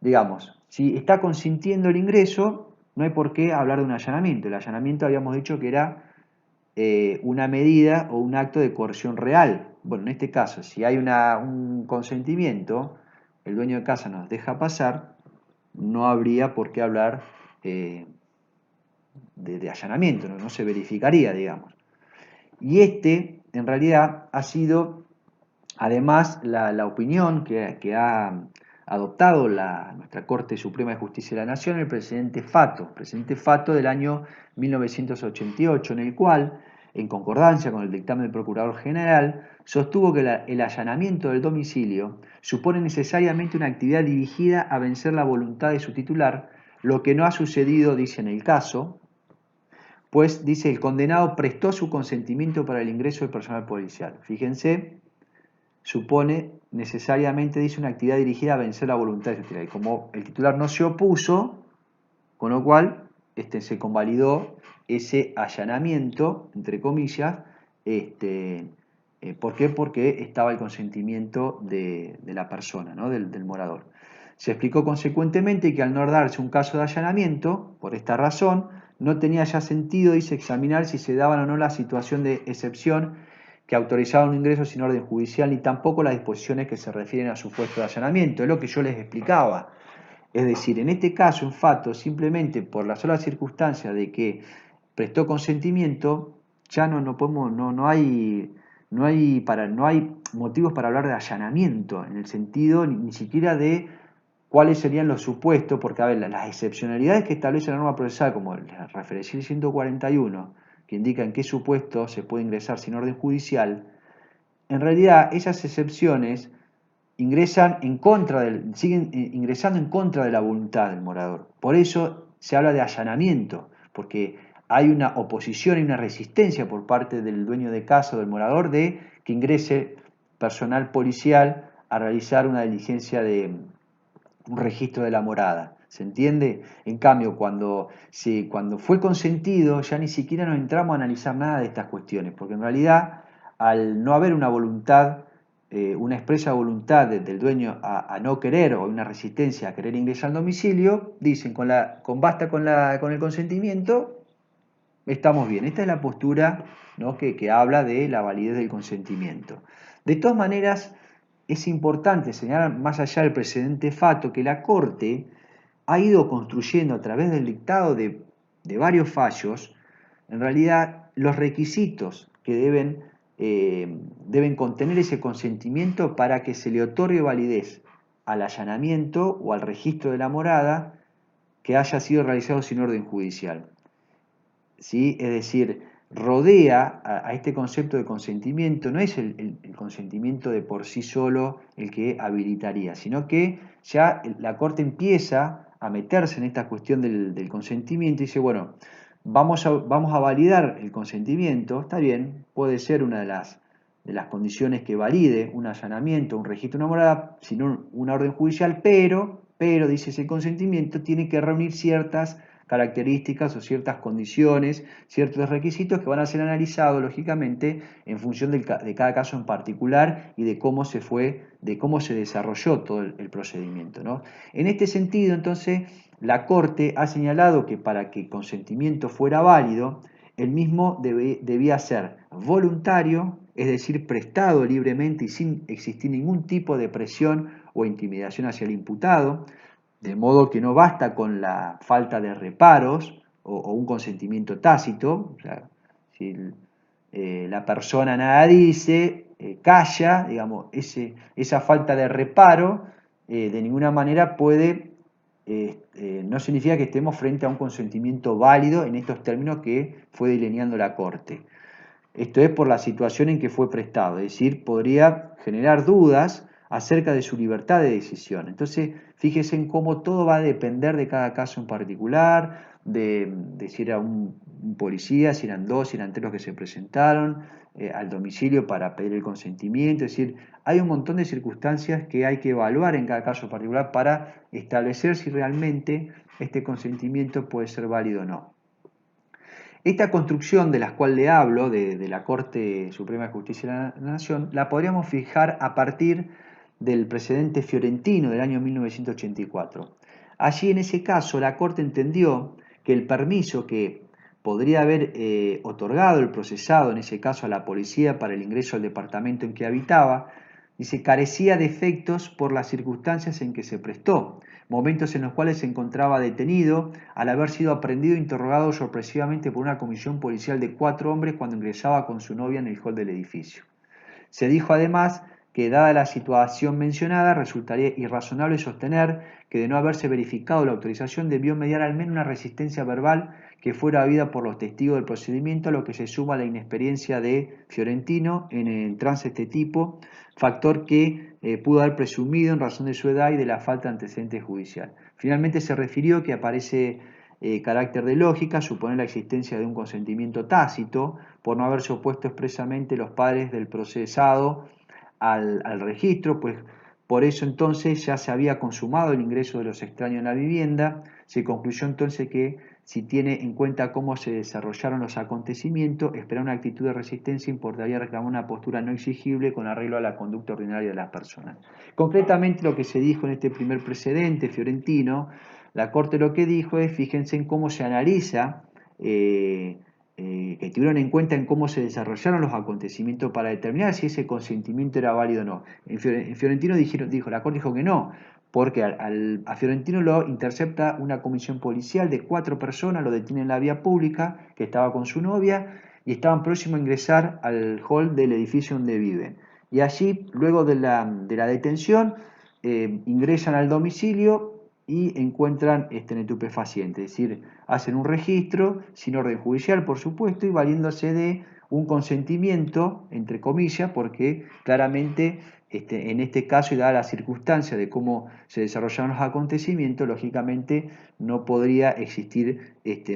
digamos, si está consintiendo el ingreso, no hay por qué hablar de un allanamiento. El allanamiento habíamos dicho que era una medida o un acto de coerción real. Bueno, en este caso, si hay un consentimiento, el dueño de casa nos deja pasar, no habría por qué hablar de allanamiento, no se verificaría, digamos. Y en realidad, ha sido, además, la opinión que ha adoptado nuestra Corte Suprema de Justicia de la Nación, el presidente Fato del año 1988, en el cual, en concordancia con el dictamen del Procurador General, sostuvo que el allanamiento del domicilio supone necesariamente una actividad dirigida a vencer la voluntad de su titular, lo que no ha sucedido, dice, en el caso, pues, dice, el condenado prestó su consentimiento para el ingreso del personal policial. Fíjense, supone necesariamente, dice, una actividad dirigida a vencer la voluntad de su titular. Y como el titular no se opuso, con lo cual se convalidó ese allanamiento, entre comillas. ¿Por qué? Porque estaba el consentimiento de la persona, ¿no?, del morador. Se explicó consecuentemente que al no darse un caso de allanamiento, por esta razón, no tenía ya sentido, dice, examinar si se daban o no la situación de excepción que autorizaban un ingreso sin orden judicial, ni tampoco las disposiciones que se refieren a supuesto de allanamiento. Es lo que yo les explicaba. Es decir, en este caso, en Fato, simplemente por la sola circunstancia de que prestó consentimiento, ya no hay motivos para hablar de allanamiento, en el sentido ni siquiera de cuáles serían los supuestos, porque a ver, las excepcionalidades que establece la norma procesal, como la referencia 141, que indica en qué supuesto se puede ingresar sin orden judicial, en realidad esas excepciones siguen ingresando en contra de la voluntad del morador. Por eso se habla de allanamiento, porque hay una oposición y una resistencia por parte del dueño de casa o del morador de que ingrese personal policial a realizar una diligencia de un registro de la morada. ¿Se entiende? En cambio, cuando fue consentido, ya ni siquiera nos entramos a analizar nada de estas cuestiones, porque en realidad, al no haber una voluntad, una expresa voluntad del dueño a no querer, o una resistencia a querer ingresar al domicilio, dicen, basta con el consentimiento, estamos bien. Esta es la postura, ¿no?, que habla de la validez del consentimiento. De todas maneras, es importante señalar, más allá del precedente fato, que la Corte ha ido construyendo a través del dictado de varios fallos, en realidad, los requisitos que deben contener ese consentimiento para que se le otorgue validez al allanamiento o al registro de la morada que haya sido realizado sin orden judicial. ¿Sí? Es decir, rodea a este concepto de consentimiento, no es el consentimiento de por sí solo el que habilitaría, sino que ya la Corte empieza a meterse en esta cuestión del consentimiento y dice, bueno, vamos a validar el consentimiento, está bien, puede ser una de las condiciones que valide un allanamiento, un registro de una morada, sin una orden judicial, pero, dice, ese consentimiento tiene que reunir ciertas características o ciertas condiciones, ciertos requisitos que van a ser analizados, lógicamente, en función de cada caso en particular y de cómo se desarrolló todo el procedimiento, ¿no? En este sentido, entonces, la Corte ha señalado que para que el consentimiento fuera válido, el mismo debía ser voluntario, es decir, prestado libremente y sin existir ningún tipo de presión o intimidación hacia el imputado, de modo que no basta con la falta de reparos o un consentimiento tácito. O sea, si la persona nada dice, calla, digamos, esa falta de reparo de ninguna manera no significa que estemos frente a un consentimiento válido en estos términos que fue delineando la Corte. Esto es por la situación en que fue prestado, es decir, podría generar dudas acerca de su libertad de decisión. Entonces, fíjese en cómo todo va a depender de cada caso en particular, de si era un policía, si eran dos, si eran tres los que se presentaron al domicilio para pedir el consentimiento. Es decir, hay un montón de circunstancias que hay que evaluar en cada caso particular para establecer si realmente este consentimiento puede ser válido o no. Esta construcción de la cual le hablo, de la Corte Suprema de Justicia de la Nación, la podríamos fijar a partir del precedente fiorentino del año 1984. Allí, en ese caso, la Corte entendió que el permiso que podría haber otorgado el procesado, en ese caso a la policía, para el ingreso al departamento en que habitaba, dice, carecía de efectos por las circunstancias en que se prestó, momentos en los cuales se encontraba detenido al haber sido aprehendido e interrogado sorpresivamente por una comisión policial de 4 hombres cuando ingresaba con su novia en el hall del edificio. Se dijo además que, dada la situación mencionada, resultaría irrazonable sostener que, de no haberse verificado la autorización, debió mediar al menos una resistencia verbal que fuera habida por los testigos del procedimiento, a lo que se suma la inexperiencia de Fiorentino en trance de este tipo, factor que pudo haber presumido en razón de su edad y de la falta de antecedentes judicial. Finalmente se refirió que aparece carácter de lógica suponer la existencia de un consentimiento tácito por no haberse opuesto expresamente los padres del procesado al registro, pues por eso entonces ya se había consumado el ingreso de los extraños en la vivienda. Se concluyó entonces que, si tiene en cuenta cómo se desarrollaron los acontecimientos, esperar una actitud de resistencia importaría reclamar una postura no exigible con arreglo a la conducta ordinaria de las personas. Concretamente, lo que se dijo en este primer precedente fiorentino, la Corte lo que dijo es, fíjense en cómo se analiza, que tuvieron en cuenta en cómo se desarrollaron los acontecimientos para determinar si ese consentimiento era válido o no. En Fiorentino la Corte dijo que no, porque a Fiorentino lo intercepta una comisión policial de 4 personas, lo detiene en la vía pública, que estaba con su novia, y estaban próximos a ingresar al hall del edificio donde viven. Y allí, luego de la detención, ingresan al domicilio y encuentran estupefacientes, es decir, hacen un registro sin orden judicial, por supuesto, y valiéndose de un consentimiento, entre comillas, porque claramente en este caso, y dada la circunstancia de cómo se desarrollaron los acontecimientos, lógicamente no podría existir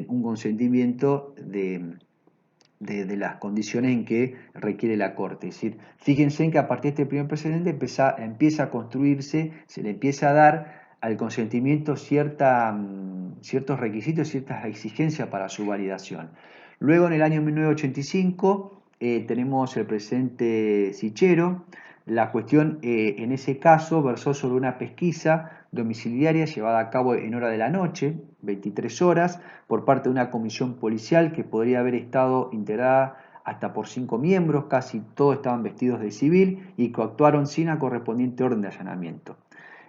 un consentimiento de las condiciones en que requiere la Corte. Es decir, fíjense en que a partir de este primer precedente empieza a construirse, se le empieza a dar al consentimiento ciertos requisitos, ciertas exigencias para su validación. Luego, en el año 1985, tenemos el precedente Sichero. La cuestión en ese caso versó sobre una pesquisa domiciliaria llevada a cabo en hora de la noche, 23 horas, por parte de una comisión policial que podría haber estado integrada hasta por 5 miembros, casi todos estaban vestidos de civil y coactuaron sin la correspondiente orden de allanamiento.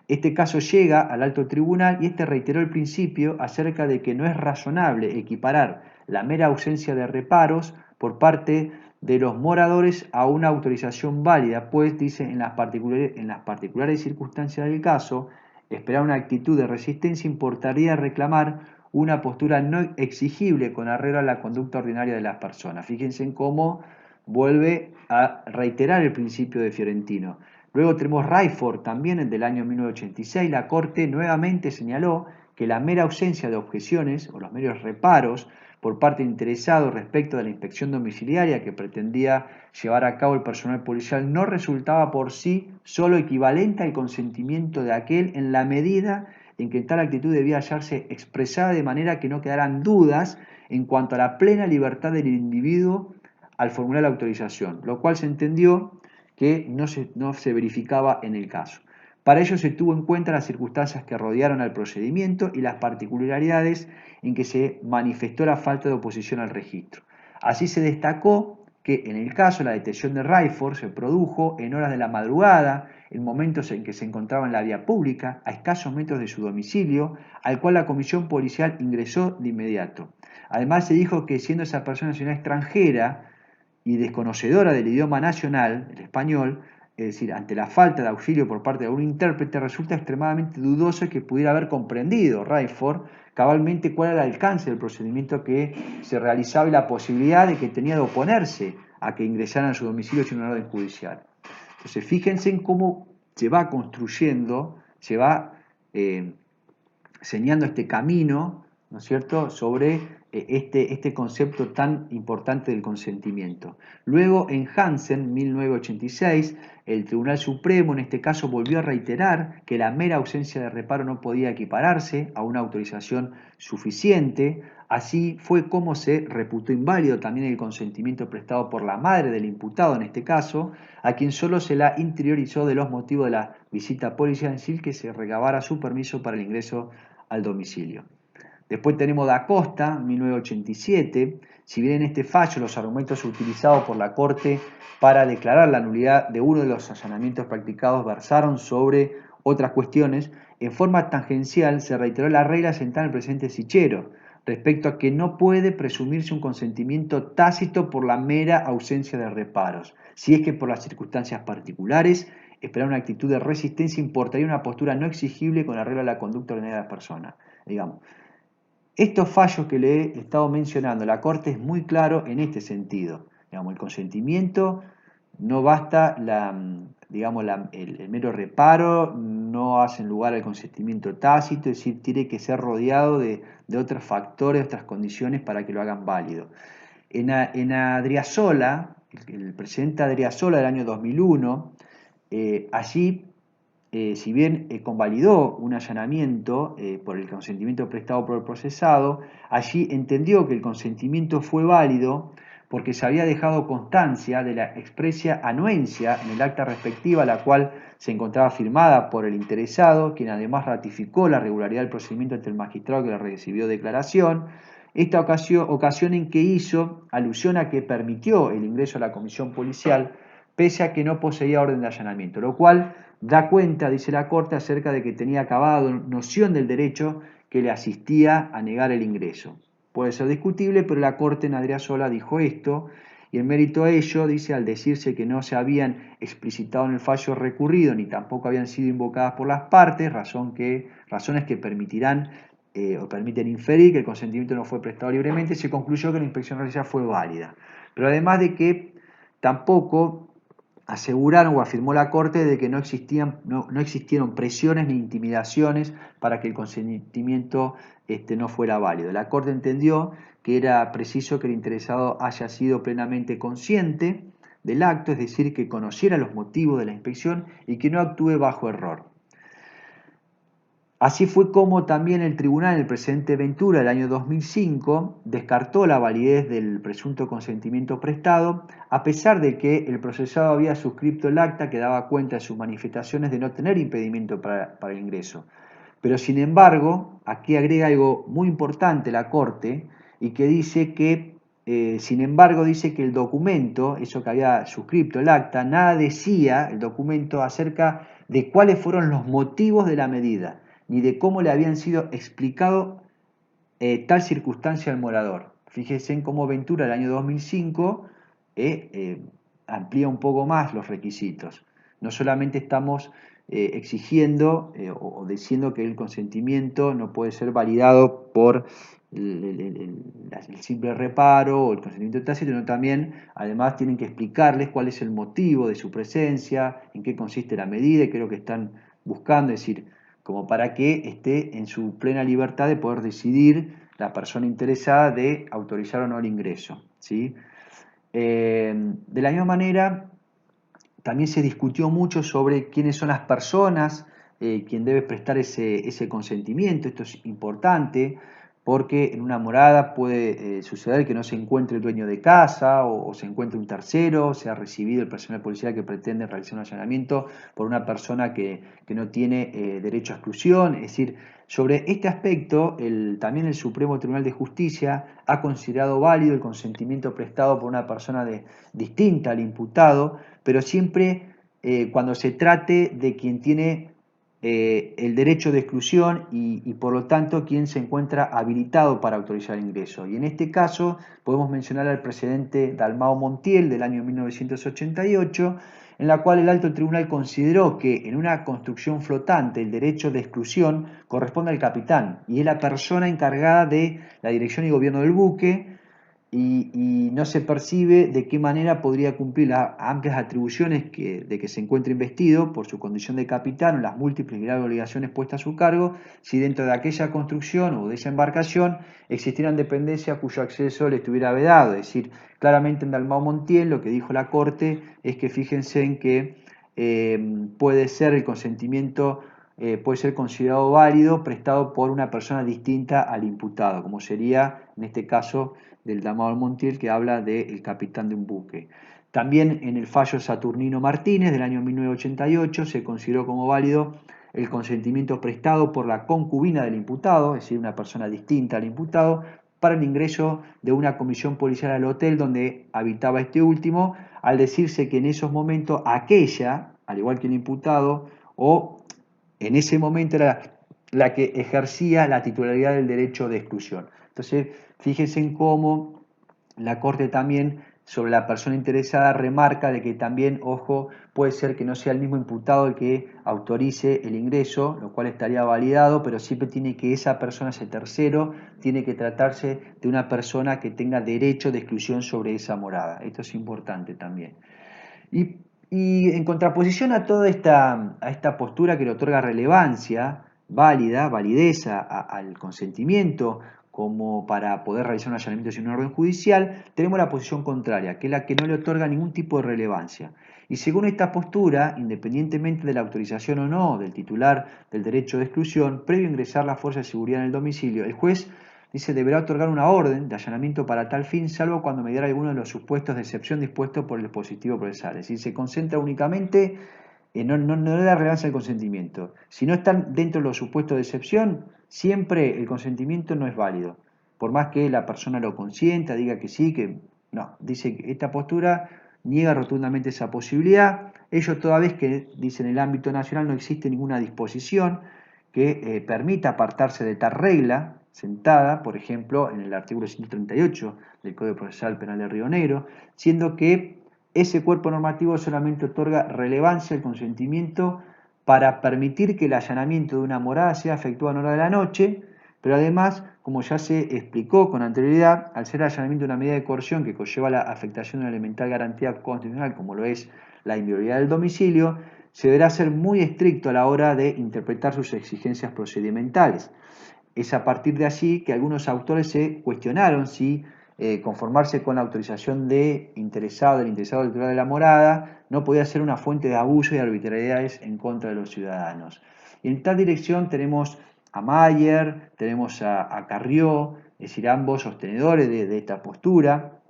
Este caso llega al alto tribunal y este reiteró el principio acerca de que no es razonable equiparar la mera ausencia de reparos por parte de los moradores a una autorización válida, pues, dice, en las particulares circunstancias del caso, esperar una actitud de resistencia importaría reclamar una postura no exigible con arreglo a la conducta ordinaria de las personas. Fíjense en cómo vuelve a reiterar el principio de Fiorentino. Luego tenemos Rayford, también del año 1986. La Corte nuevamente señaló que la mera ausencia de objeciones o los meros reparos por parte del interesado respecto de la inspección domiciliaria que pretendía llevar a cabo el personal policial no resultaba por sí solo equivalente al consentimiento de aquel en la medida en que tal actitud debía hallarse expresada de manera que no quedaran dudas en cuanto a la plena libertad del individuo al formular la autorización, lo cual se entendió que no se verificaba en el caso. Para ello se tuvo en cuenta las circunstancias que rodearon al procedimiento y las particularidades en que se manifestó la falta de oposición al registro. Así se destacó que en el caso la detención de Rayford se produjo en horas de la madrugada, en momentos en que se encontraba en la vía pública, a escasos metros de su domicilio, al cual la comisión policial ingresó de inmediato. Además se dijo que siendo esa persona nacional extranjera y desconocedora del idioma nacional, el español, es decir, ante la falta de auxilio por parte de un intérprete, resulta extremadamente dudoso que pudiera haber comprendido Rayford cabalmente cuál era el alcance del procedimiento que se realizaba y la posibilidad de que tenía de oponerse a que ingresaran a su domicilio sin una orden judicial. Entonces, fíjense en cómo se va construyendo, se va señalando este camino, ¿no es cierto?, sobre este concepto tan importante del consentimiento. Luego, en Hansen, 1986, el Tribunal Supremo en este caso volvió a reiterar que la mera ausencia de reparo no podía equipararse a una autorización suficiente. Así fue como se reputó inválido también el consentimiento prestado por la madre del imputado en este caso, a quien solo se la interiorizó de los motivos de la visita policial, sin que se recabara su permiso para el ingreso al domicilio. Después tenemos Da Costa, 1987. Si bien en este fallo los argumentos utilizados por la Corte para declarar la nulidad de uno de los allanamientos practicados versaron sobre otras cuestiones, en forma tangencial se reiteró la regla sentada en el presente Sichero, respecto a que no puede presumirse un consentimiento tácito por la mera ausencia de reparos, si es que por las circunstancias particulares esperar una actitud de resistencia importaría una postura no exigible con arreglo a la conducta ordinaria de la persona. Digamos, estos fallos que le he estado mencionando, la Corte es muy claro en este sentido. Digamos, el consentimiento no basta, el mero reparo, no hacen lugar al consentimiento tácito, es decir, tiene que ser rodeado de otros factores, otras condiciones para que lo hagan válido. En Adriasola, el presidente Adriasola del año 2001, allí, si bien convalidó un allanamiento por el consentimiento prestado por el procesado, allí entendió que el consentimiento fue válido porque se había dejado constancia de la expresa anuencia en el acta respectiva, la cual se encontraba firmada por el interesado, quien además ratificó la regularidad del procedimiento ante el magistrado que le recibió declaración. Esta ocasión en que hizo alusión a que permitió el ingreso a la comisión policial pese a que no poseía orden de allanamiento, lo cual da cuenta, dice la Corte, acerca de que tenía acabado noción del derecho que le asistía a negar el ingreso. Puede ser discutible, pero la Corte en Adriasola dijo esto, y en mérito a ello, dice, al decirse que no se habían explicitado en el fallo recurrido ni tampoco habían sido invocadas por las partes, razones que permitirán o permiten inferir que el consentimiento no fue prestado libremente, se concluyó que la inspección realizada fue válida. Pero además de que tampoco aseguraron o afirmó la Corte de que no existieron presiones ni intimidaciones para que el consentimiento no fuera válido. La Corte entendió que era preciso que el interesado haya sido plenamente consciente del acto, es decir, que conociera los motivos de la inspección y que no actúe bajo error. Así fue como también el tribunal en el precedente Ventura del año 2005 descartó la validez del presunto consentimiento prestado, a pesar de que el procesado había suscrito el acta que daba cuenta de sus manifestaciones de no tener impedimento para el ingreso. Pero sin embargo, aquí agrega algo muy importante la Corte y que dice que sin embargo, dice que el documento, eso que había suscrito el acta, nada decía el documento acerca de cuáles fueron los motivos de la medida, ni de cómo le habían sido explicado tal circunstancia al morador. Fíjense en cómo Ventura, el año 2005, amplía un poco más los requisitos. No solamente estamos exigiendo o diciendo que el consentimiento no puede ser validado por el simple reparo o el consentimiento tácito, sino también, además, tienen que explicarles cuál es el motivo de su presencia, en qué consiste la medida y qué es lo que están buscando, es decir, como para que esté en su plena libertad de poder decidir la persona interesada de autorizar o no el ingreso, ¿sí? De la misma manera, también se discutió mucho sobre quiénes son las personas, quien debe prestar ese consentimiento. Esto es importante porque en una morada puede suceder que no se encuentre el dueño de casa o se encuentre un tercero, sea recibido el personal policial que pretende realizar un allanamiento por una persona que no tiene derecho a exclusión. Es decir, sobre este aspecto, también el Supremo Tribunal de Justicia ha considerado válido el consentimiento prestado por una persona distinta al imputado, pero siempre cuando se trate de quien tiene el derecho de exclusión y por lo tanto quien se encuentra habilitado para autorizar el ingreso. Y en este caso podemos mencionar al precedente Dalmau Montiel del año 1988, en la cual el alto tribunal consideró que en una construcción flotante el derecho de exclusión corresponde al capitán y es la persona encargada de la dirección y gobierno del buque, y no se percibe de qué manera podría cumplir las amplias atribuciones de que se encuentre investido por su condición de capitán o las múltiples y graves obligaciones puestas a su cargo, si dentro de aquella construcción o de esa embarcación existieran dependencias cuyo acceso le estuviera vedado. Es decir, claramente en Dalmau Montiel lo que dijo la Corte es que fíjense en que puede ser el consentimiento, puede ser considerado válido prestado por una persona distinta al imputado, como sería en este caso del Dalmau Montiel, que habla del capitán de un buque. También en el fallo Saturnino Martínez del año 1988 se consideró como válido el consentimiento prestado por la concubina del imputado, es decir, una persona distinta al imputado, para el ingreso de una comisión policial al hotel donde habitaba este último, al decirse que en esos momentos aquella, al igual que el imputado, o en ese momento era la que ejercía la titularidad del derecho de exclusión. Entonces, fíjense en cómo la Corte también sobre la persona interesada remarca de que también, ojo, puede ser que no sea el mismo imputado el que autorice el ingreso, lo cual estaría validado, pero siempre tiene que esa persona, ese tercero, tiene que tratarse de una persona que tenga derecho de exclusión sobre esa morada. Esto es importante también. Y en contraposición a toda esta postura que le otorga relevancia, válida, validez al consentimiento como para poder realizar un allanamiento sin un orden judicial, tenemos la posición contraria, que es la que no le otorga ningún tipo de relevancia. Y según esta postura, independientemente de la autorización o no del titular del derecho de exclusión, previo a ingresar la fuerza de seguridad en el domicilio, el juez dice deberá otorgar una orden de allanamiento para tal fin, salvo cuando mediara alguno de los supuestos de excepción dispuestos por el dispositivo procesal. Es decir, se concentra únicamente, no le da relevancia al consentimiento. Si no están dentro de los supuestos de excepción, siempre el consentimiento no es válido. Por más que la persona lo consienta, diga que sí, que no. Dice que esta postura niega rotundamente esa posibilidad. Ello toda vez que, dice, en el ámbito nacional no existe ninguna disposición que permita apartarse de tal regla sentada, por ejemplo, en el artículo 138 del Código Procesal Penal de Río Negro, siendo que ese cuerpo normativo solamente otorga relevancia al consentimiento para permitir que el allanamiento de una morada sea efectuado en hora de la noche, pero además, como ya se explicó con anterioridad, al ser el allanamiento de una medida de coerción que conlleva la afectación de una elemental garantía constitucional, como lo es la inviolabilidad del domicilio, se deberá ser muy estricto a la hora de interpretar sus exigencias procedimentales. Es a partir de allí que algunos autores se cuestionaron si conformarse con la autorización del interesado del titular de la morada no podía ser una fuente de abuso y arbitrariedades en contra de los ciudadanos. Y en tal dirección tenemos a Mayer, tenemos a Carrió, es decir, ambos sostenedores de esta postura.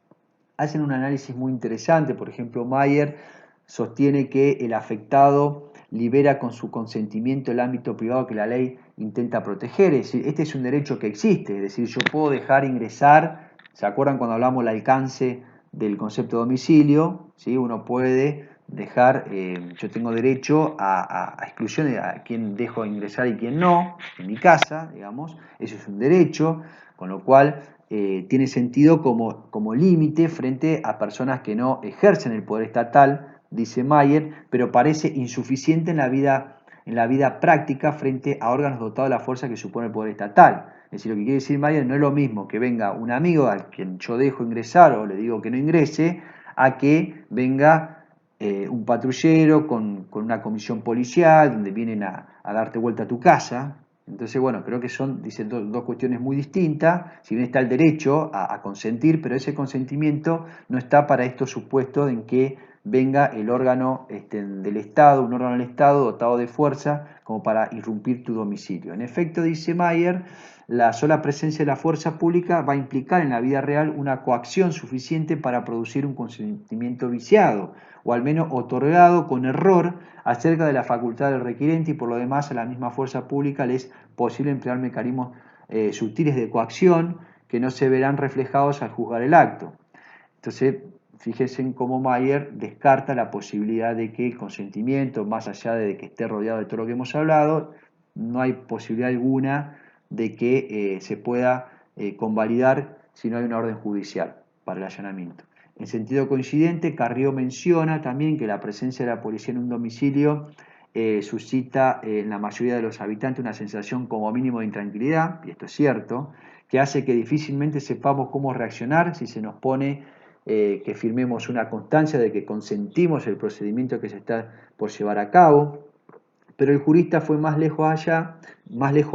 Hacen un análisis muy interesante. Por ejemplo, Mayer sostiene que el afectado libera con su consentimiento el ámbito privado que la ley intenta proteger. Es decir, este es un derecho que existe, es decir, yo puedo dejar ingresar ¿Se acuerdan cuando hablamos del alcance del concepto de domicilio? ¿Sí? Uno puede dejar, yo tengo derecho a exclusión de a quién dejo ingresar y quién no, en mi casa, digamos, eso es un derecho, con lo cual tiene sentido como límite frente a personas que no ejercen el poder estatal, dice Mayer, pero parece insuficiente en la vida práctica frente a órganos dotados de la fuerza que supone el poder estatal. Es decir, lo que quiere decir Mayer no es lo mismo que venga un amigo al quien yo dejo ingresar o le digo que no ingrese, a que venga un patrullero con una comisión policial donde vienen a darte vuelta a tu casa. Entonces, bueno, creo que son, dicen, dos cuestiones muy distintas. Si bien está el derecho a consentir, pero ese consentimiento no está para estos supuestos en que venga el órgano del Estado, un órgano del Estado dotado de fuerza como para irrumpir tu domicilio. En efecto, dice Mayer, la sola presencia de la fuerza pública va a implicar en la vida real una coacción suficiente para producir un consentimiento viciado, o al menos otorgado con error acerca de la facultad del requirente, y por lo demás a la misma fuerza pública le es posible emplear mecanismos sutiles de coacción que no se verán reflejados al juzgar el acto. Entonces, fíjense en cómo Mayer descarta la posibilidad de que el consentimiento, más allá de que esté rodeado de todo lo que hemos hablado, no hay posibilidad alguna de que se pueda convalidar si no hay una orden judicial para el allanamiento. En sentido coincidente, Carrió menciona también que la presencia de la policía en un domicilio suscita en la mayoría de los habitantes una sensación como mínimo de intranquilidad, y esto es cierto, que hace que difícilmente sepamos cómo reaccionar si se nos pone que firmemos una constancia de que consentimos el procedimiento que se está por llevar a cabo. Pero el jurista fue más lejos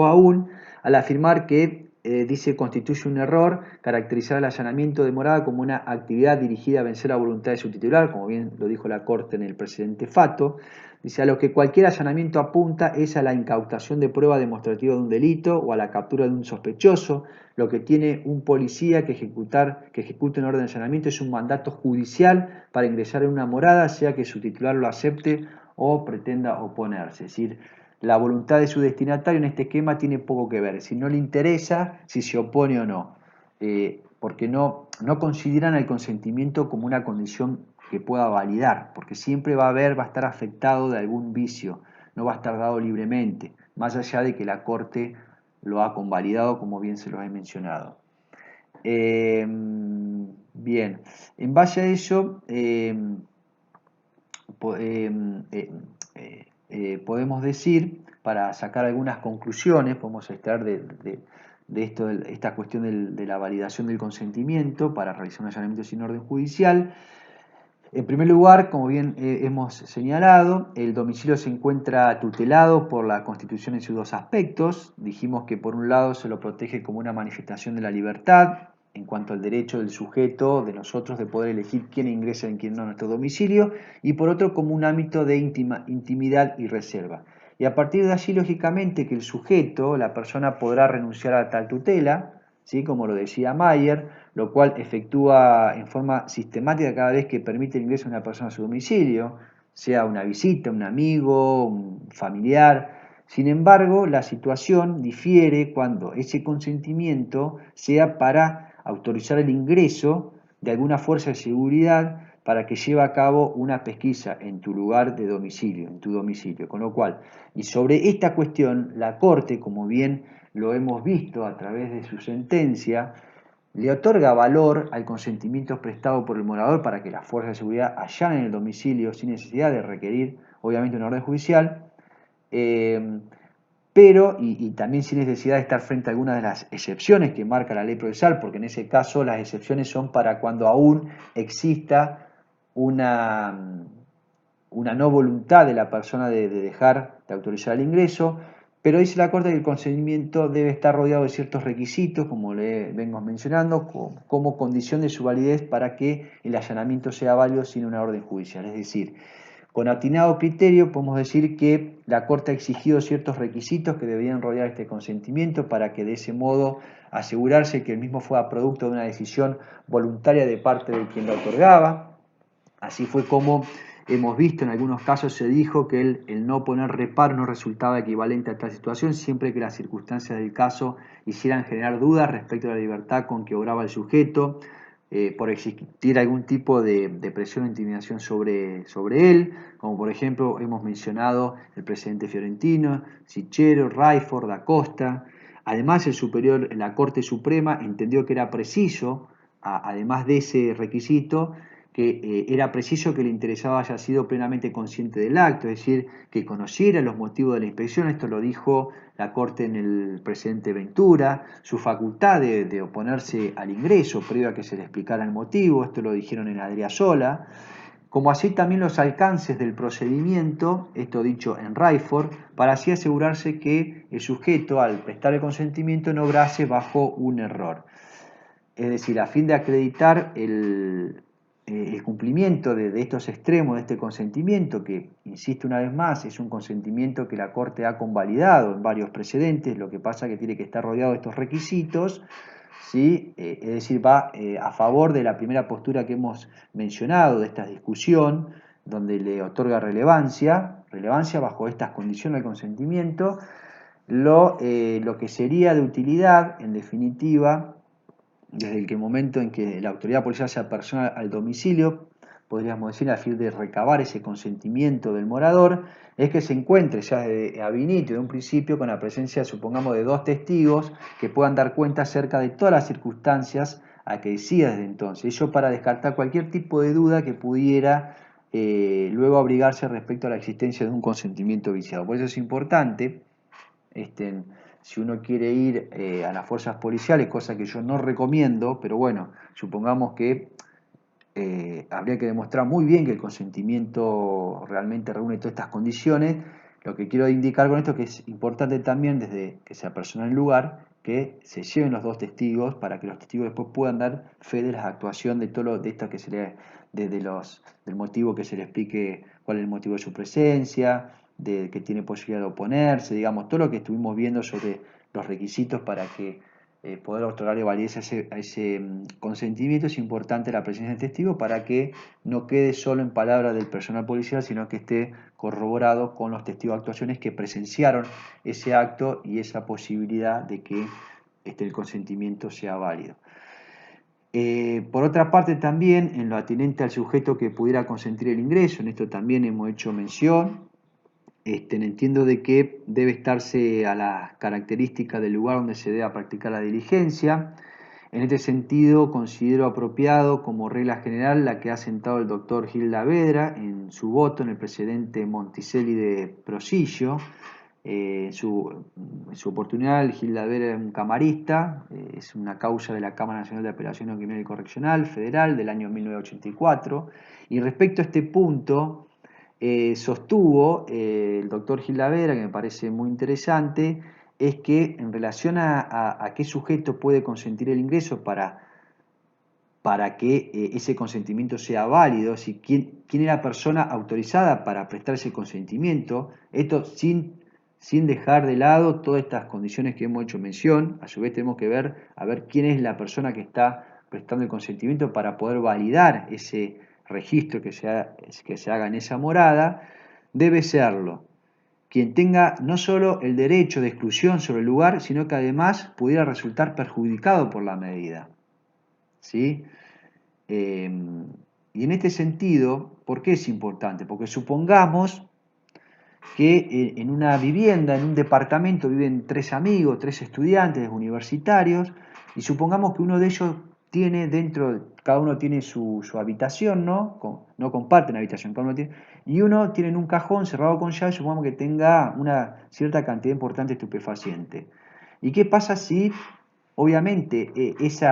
aún, al afirmar que, dice, constituye un error caracterizar el allanamiento de morada como una actividad dirigida a vencer la voluntad de su titular, como bien lo dijo la Corte en el precedente Fato. Dice, a lo que cualquier allanamiento apunta es a la incautación de prueba demostrativa de un delito o a la captura de un sospechoso. Lo que tiene un policía que ejecute un orden de allanamiento es un mandato judicial para ingresar en una morada, sea que su titular lo acepte o pretenda oponerse. Es decir, la voluntad de su destinatario en este esquema tiene poco que ver. Si no le interesa, si se opone o no. Porque no consideran el consentimiento como una condición que pueda validar, porque siempre va a estar afectado de algún vicio, no va a estar dado libremente, más allá de que la Corte lo ha convalidado, como bien se lo he mencionado. Bien, en base a eso, podemos decir, para sacar algunas conclusiones, podemos extraer de esta cuestión de la validación del consentimiento para realizar un allanamiento sin orden judicial. En primer lugar, como bien hemos señalado, el domicilio se encuentra tutelado por la Constitución en sus dos aspectos. Dijimos que por un lado se lo protege como una manifestación de la libertad, en cuanto al derecho del sujeto, de nosotros, de poder elegir quién ingresa y quién no a nuestro domicilio, y por otro como un ámbito de intimidad y reserva. Y a partir de allí, lógicamente, que el sujeto, la persona, podrá renunciar a tal tutela, ¿sí? Como lo decía Mayer, lo cual efectúa en forma sistemática cada vez que permite el ingreso de una persona a su domicilio, sea una visita, un amigo, un familiar. Sin embargo, la situación difiere cuando ese consentimiento sea para autorizar el ingreso de alguna fuerza de seguridad para que lleve a cabo una pesquisa en tu lugar de domicilio, en tu domicilio. Con lo cual, y sobre esta cuestión, la Corte, como bien lo hemos visto a través de su sentencia, le otorga valor al consentimiento prestado por el morador para que las fuerzas de seguridad allanen el domicilio sin necesidad de requerir, obviamente, una orden judicial, pero, y también sin necesidad de estar frente a algunas de las excepciones que marca la ley procesal, porque en ese caso las excepciones son para cuando aún exista una no voluntad de la persona de dejar de autorizar el ingreso, pero dice la Corte que el consentimiento debe estar rodeado de ciertos requisitos, como le vengo mencionando, como condición de su validez para que el allanamiento sea válido sin una orden judicial. Es decir, con atinado criterio podemos decir que la Corte ha exigido ciertos requisitos que deberían rodear este consentimiento para que de ese modo asegurarse que el mismo fuera producto de una decisión voluntaria de parte de quien lo otorgaba. Así fue como hemos visto en algunos casos se dijo que el no poner reparo no resultaba equivalente a tal situación siempre que las circunstancias del caso hicieran generar dudas respecto a la libertad con que obraba el sujeto, por existir algún tipo de presión o intimidación sobre él, como por ejemplo hemos mencionado el presidente Fiorentino, Sichero, Rayford, Acosta. Además, la Corte Suprema entendió que era preciso, además de ese requisito, que era preciso que el interesado haya sido plenamente consciente del acto, es decir, que conociera los motivos de la inspección. Esto lo dijo la Corte en el presidente Ventura, su facultad de oponerse al ingreso previo a que se le explicara el motivo, esto lo dijeron en Adriasola, como así también los alcances del procedimiento, esto dicho en Rayford, para así asegurarse que el sujeto, al prestar el consentimiento, no obrase bajo un error. Es decir, a fin de acreditar el cumplimiento de estos extremos, de este consentimiento, que, insisto una vez más, es un consentimiento que la Corte ha convalidado en varios precedentes, lo que pasa es que tiene que estar rodeado de estos requisitos, ¿sí? Es decir, va a favor de la primera postura que hemos mencionado, de esta discusión, donde le otorga relevancia bajo estas condiciones del consentimiento, lo que sería de utilidad, en definitiva, desde el momento en que la autoridad policial se apersona al domicilio, podríamos decir, a fin de recabar ese consentimiento del morador, es que se encuentre ya de ab initio, de un principio, con la presencia, supongamos, de dos testigos que puedan dar cuenta acerca de todas las circunstancias acaecidas desde entonces. Ello para descartar cualquier tipo de duda que pudiera luego abrigarse respecto a la existencia de un consentimiento viciado. Por eso es importante, si uno quiere ir a las fuerzas policiales, cosa que yo no recomiendo, pero bueno, supongamos que habría que demostrar muy bien que el consentimiento realmente reúne todas estas condiciones. Lo que quiero indicar con esto es que es importante también, desde que se apersona el lugar, que se lleven los dos testigos para que los testigos después puedan dar fe de la actuación de todo de esto que se le, del motivo que se le explique cuál es el motivo de su presencia, de que tiene posibilidad de oponerse, digamos, todo lo que estuvimos viendo sobre los requisitos para que poder otorgarle validez a ese consentimiento. Es importante la presencia del testigo para que no quede solo en palabras del personal policial, sino que esté corroborado con los testigos de actuaciones que presenciaron ese acto y esa posibilidad de que el consentimiento sea válido. Por otra parte, también en lo atinente al sujeto que pudiera consentir el ingreso, en esto también hemos hecho mención, entiendo de que debe estarse a las características del lugar donde se deba practicar la diligencia. En este sentido, considero apropiado como regla general la que ha sentado el doctor Gil Lavedra en su voto en el precedente Monticelli de Prosillo. En su oportunidad, Gil Lavedra era un camarista, es una causa de la Cámara Nacional de Apelación Criminal y Correccional Federal del año 1984. Y respecto a este punto, sostuvo el doctor Gil Lavera, que me parece muy interesante, es que en relación a qué sujeto puede consentir el ingreso para que ese consentimiento sea válido, si quién es la persona autorizada para prestar ese consentimiento, esto sin dejar de lado todas estas condiciones que hemos hecho mención. A su vez tenemos que ver a ver quién es la persona que está prestando el consentimiento para poder validar ese registro que se haga en esa morada. Debe serlo quien tenga no solo el derecho de exclusión sobre el lugar, sino que además pudiera resultar perjudicado por la medida, ¿sí? Y en este sentido, ¿por qué es importante? Porque supongamos que en una vivienda, en un departamento, viven tres amigos, tres estudiantes universitarios, y supongamos que uno de ellos tiene cada uno tiene su habitación, ¿no? No comparten habitación, cada uno tiene, y uno tiene en un cajón cerrado con llave, supongamos que tenga una cierta cantidad importante de estupefaciente. ¿Y qué pasa si, obviamente, ese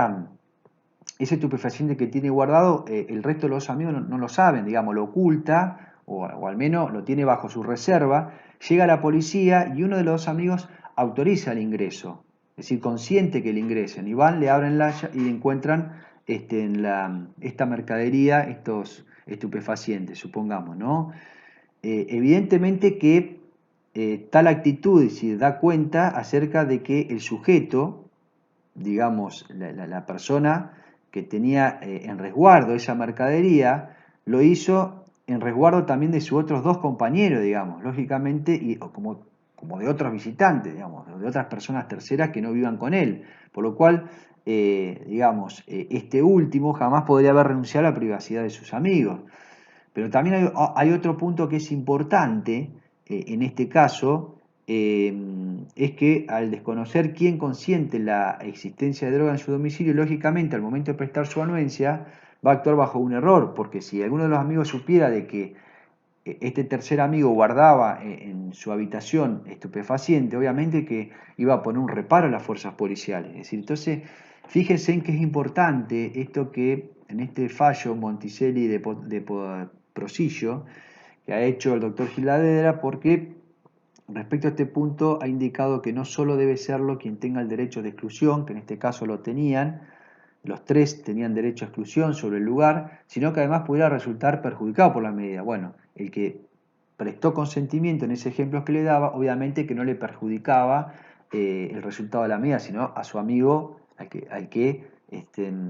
estupefaciente que tiene guardado, el resto de los amigos no lo saben, digamos, lo oculta, o al menos lo tiene bajo su reserva? Llega la policía y uno de los amigos autoriza el ingreso, es decir, consiente que le ingresen, y van, le abren y encuentran esta mercadería, estos estupefacientes, supongamos, ¿no? Evidentemente que tal actitud, si da cuenta acerca de que el sujeto, digamos, la persona que tenía en resguardo esa mercadería, lo hizo en resguardo también de sus otros dos compañeros, digamos, lógicamente, como de otros visitantes, digamos, de otras personas terceras que no vivan con él. Por lo cual, digamos, este último jamás podría haber renunciado a la privacidad de sus amigos. Pero también hay otro punto que es importante en este caso, es que al desconocer quién consiente la existencia de droga en su domicilio, lógicamente al momento de prestar su anuencia va a actuar bajo un error, porque si alguno de los amigos supiera de que este tercer amigo guardaba en su habitación estupefaciente, obviamente que iba a poner un reparo a las fuerzas policiales. Es decir, entonces, fíjense en que es importante esto que en este fallo Monticelli de Prosillo, que ha hecho el doctor Giladera, porque respecto a este punto ha indicado que no solo debe serlo quien tenga el derecho de exclusión, que en este caso lo tenían, los tres tenían derecho a exclusión sobre el lugar, sino que además pudiera resultar perjudicado por la medida. Bueno, el que prestó consentimiento en ese ejemplo que le daba, obviamente que no le perjudicaba el resultado de la medida, sino a su amigo, al que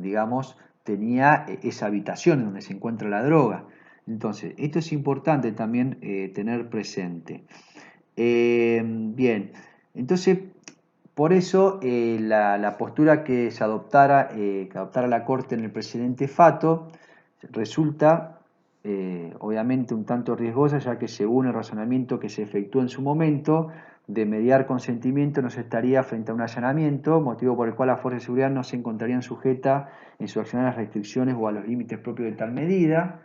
digamos, tenía esa habitación donde se encuentra la droga. Entonces, esto es importante también tener presente. Bien, entonces por eso la postura que se adoptara, que adoptara la Corte en el precedente Fato resulta obviamente un tanto riesgosa, ya que según el razonamiento que se efectuó en su momento, de mediar consentimiento no se estaría frente a un allanamiento, motivo por el cual las fuerzas de seguridad no se encontrarían sujetas en su acción a las restricciones o a los límites propios de tal medida,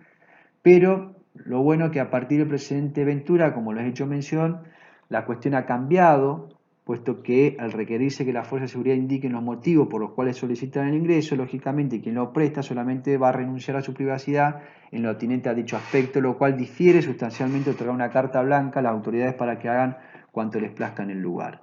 pero lo bueno es que a partir del precedente Ventura, como les he hecho mención, la cuestión ha cambiado, puesto que al requerirse que las fuerzas de seguridad indiquen los motivos por los cuales solicitan el ingreso, lógicamente quien lo presta solamente va a renunciar a su privacidad en lo atinente a dicho aspecto, lo cual difiere sustancialmente de otorgar una carta blanca a las autoridades para que hagan cuanto les plazca en el lugar.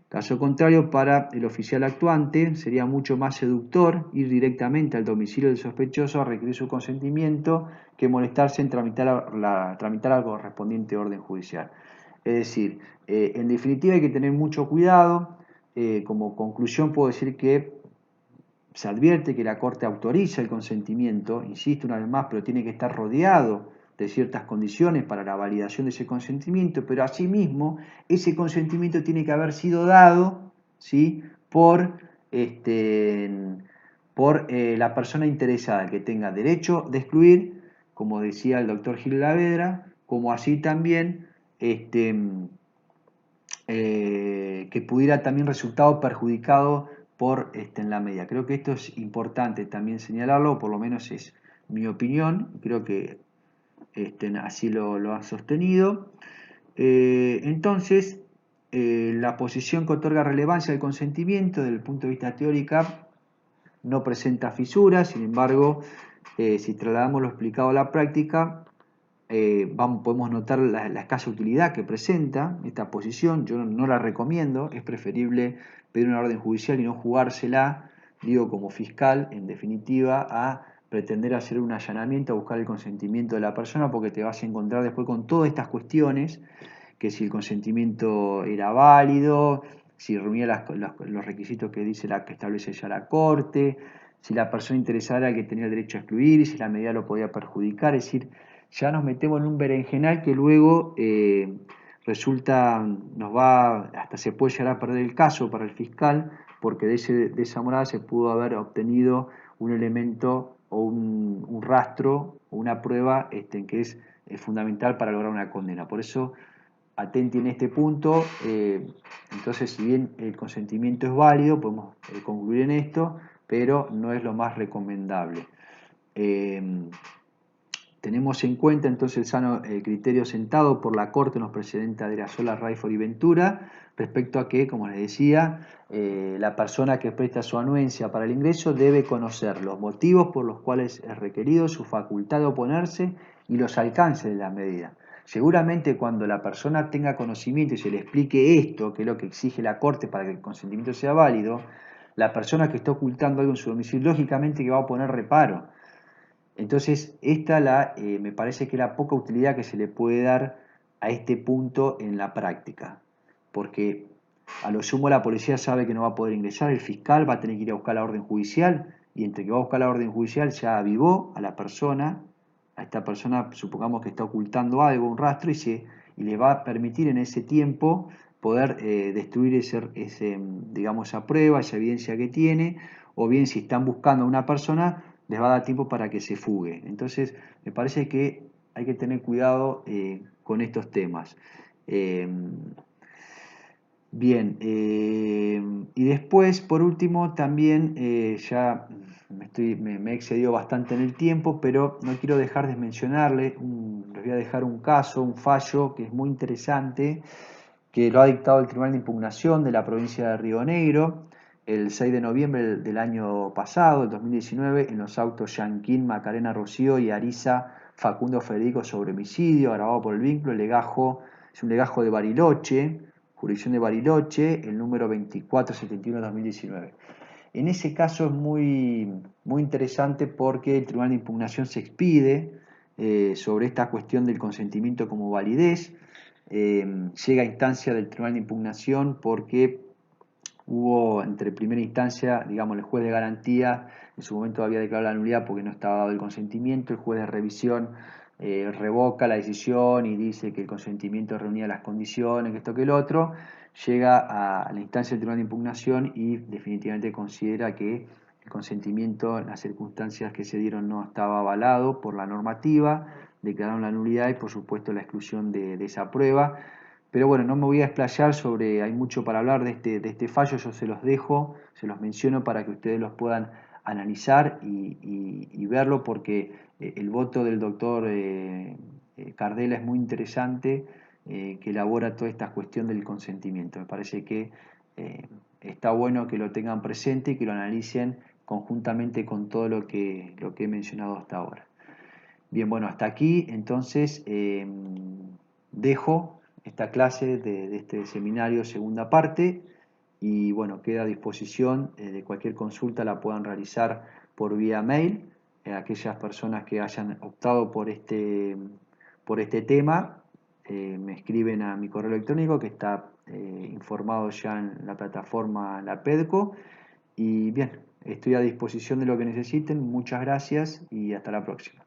Caso contrario, para el oficial actuante sería mucho más seductor ir directamente al domicilio del sospechoso a requerir su consentimiento que molestarse en tramitar la correspondiente orden judicial. Es decir, en definitiva hay que tener mucho cuidado. Como conclusión puedo decir que se advierte que la Corte autoriza el consentimiento, insisto una vez más, pero tiene que estar rodeado de ciertas condiciones para la validación de ese consentimiento, pero asimismo ese consentimiento tiene que haber sido dado, ¿sí?, por la persona interesada, que tenga derecho de excluir, como decía el doctor Gil Lavedra, como así también que pudiera también resultado perjudicado en la media. Creo que esto es importante también señalarlo, por lo menos es mi opinión, creo que así lo han sostenido. Entonces, la posición que otorga relevancia al consentimiento desde el punto de vista teórico no presenta fisuras, sin embargo, si trasladamos lo explicado a la práctica, podemos notar la escasa utilidad que presenta esta posición. Yo no la recomiendo, es preferible pedir una orden judicial y no jugársela, digo como fiscal, en definitiva, a pretender hacer un allanamiento, a buscar el consentimiento de la persona, porque te vas a encontrar después con todas estas cuestiones, que si el consentimiento era válido, si reunía los requisitos que dice que establece ya la Corte, si la persona interesada era la que tenía el derecho a excluir, si la medida lo podía perjudicar, es decir, ya nos metemos en un berenjenal que luego hasta se puede llegar a perder el caso para el fiscal, porque de esa morada se pudo haber obtenido un elemento o un rastro o una prueba que es fundamental para lograr una condena. Por eso, atenti en este punto. Entonces, si bien el consentimiento es válido, podemos concluir en esto, pero no es lo más recomendable. Tenemos en cuenta entonces el sano criterio sentado por la Corte en los precedentes de Adriasola, Rayford y Ventura, respecto a que, como les decía, la persona que presta su anuencia para el ingreso debe conocer los motivos por los cuales es requerido, su facultad de oponerse y los alcances de la medida. Seguramente cuando la persona tenga conocimiento y se le explique esto, que es lo que exige la Corte para que el consentimiento sea válido, la persona que está ocultando algo en su domicilio, lógicamente que va a poner reparo. Entonces, me parece que la poca utilidad que se le puede dar a este punto en la práctica, porque a lo sumo la policía sabe que no va a poder ingresar, el fiscal va a tener que ir a buscar la orden judicial, y entre que va a buscar la orden judicial ya avivó a la persona a esta persona, supongamos que está ocultando algo, un rastro, y le va a permitir en ese tiempo poder destruir digamos, esa prueba, esa evidencia que tiene, o bien si están buscando a una persona, les va a dar tiempo para que se fugue. Entonces, me parece que hay que tener cuidado con estos temas. Eh, Bien, y después, por último, también ya me he excedido bastante en el tiempo, pero no quiero dejar de mencionarle, les voy a dejar un caso, un fallo que es muy interesante, que lo ha dictado el Tribunal de Impugnación de la provincia de Río Negro el 6 de noviembre del año pasado, el 2019, en los autos Yanquín, Macarena Rocío y Ariza Facundo Federico sobre homicidio, agravado por el vínculo, es un legajo de Bariloche, jurisdicción de Bariloche, el número 2471-2019. En ese caso es muy interesante porque el Tribunal de Impugnación se expide sobre esta cuestión del consentimiento como validez. Llega a instancia del Tribunal de Impugnación porque hubo entre primera instancia, digamos, el juez de garantía en su momento había declarado la nulidad porque no estaba dado el consentimiento, el juez de revisión revoca la decisión y dice que el consentimiento reunía las condiciones, que esto que el otro, llega a la instancia del Tribunal de Impugnación y definitivamente considera que el consentimiento en las circunstancias que se dieron no estaba avalado por la normativa, declararon la nulidad y por supuesto la exclusión de esa prueba. Pero bueno, no me voy a explayar sobre, hay mucho para hablar de este fallo, yo se los dejo, se los menciono para que ustedes los puedan analizar y verlo porque el voto del doctor Cardela es muy interesante, que elabora toda esta cuestión del consentimiento. Me parece que está bueno que lo tengan presente y que lo analicen conjuntamente con todo lo que he mencionado hasta ahora. Bien, bueno, hasta aquí entonces dejo esta clase de este seminario segunda parte y bueno, queda a disposición de cualquier consulta la puedan realizar por vía mail. Aquellas personas que hayan optado por este tema me escriben a mi correo electrónico que está informado ya en la plataforma La Pedco y bien, estoy a disposición de lo que necesiten. Muchas gracias y hasta la próxima.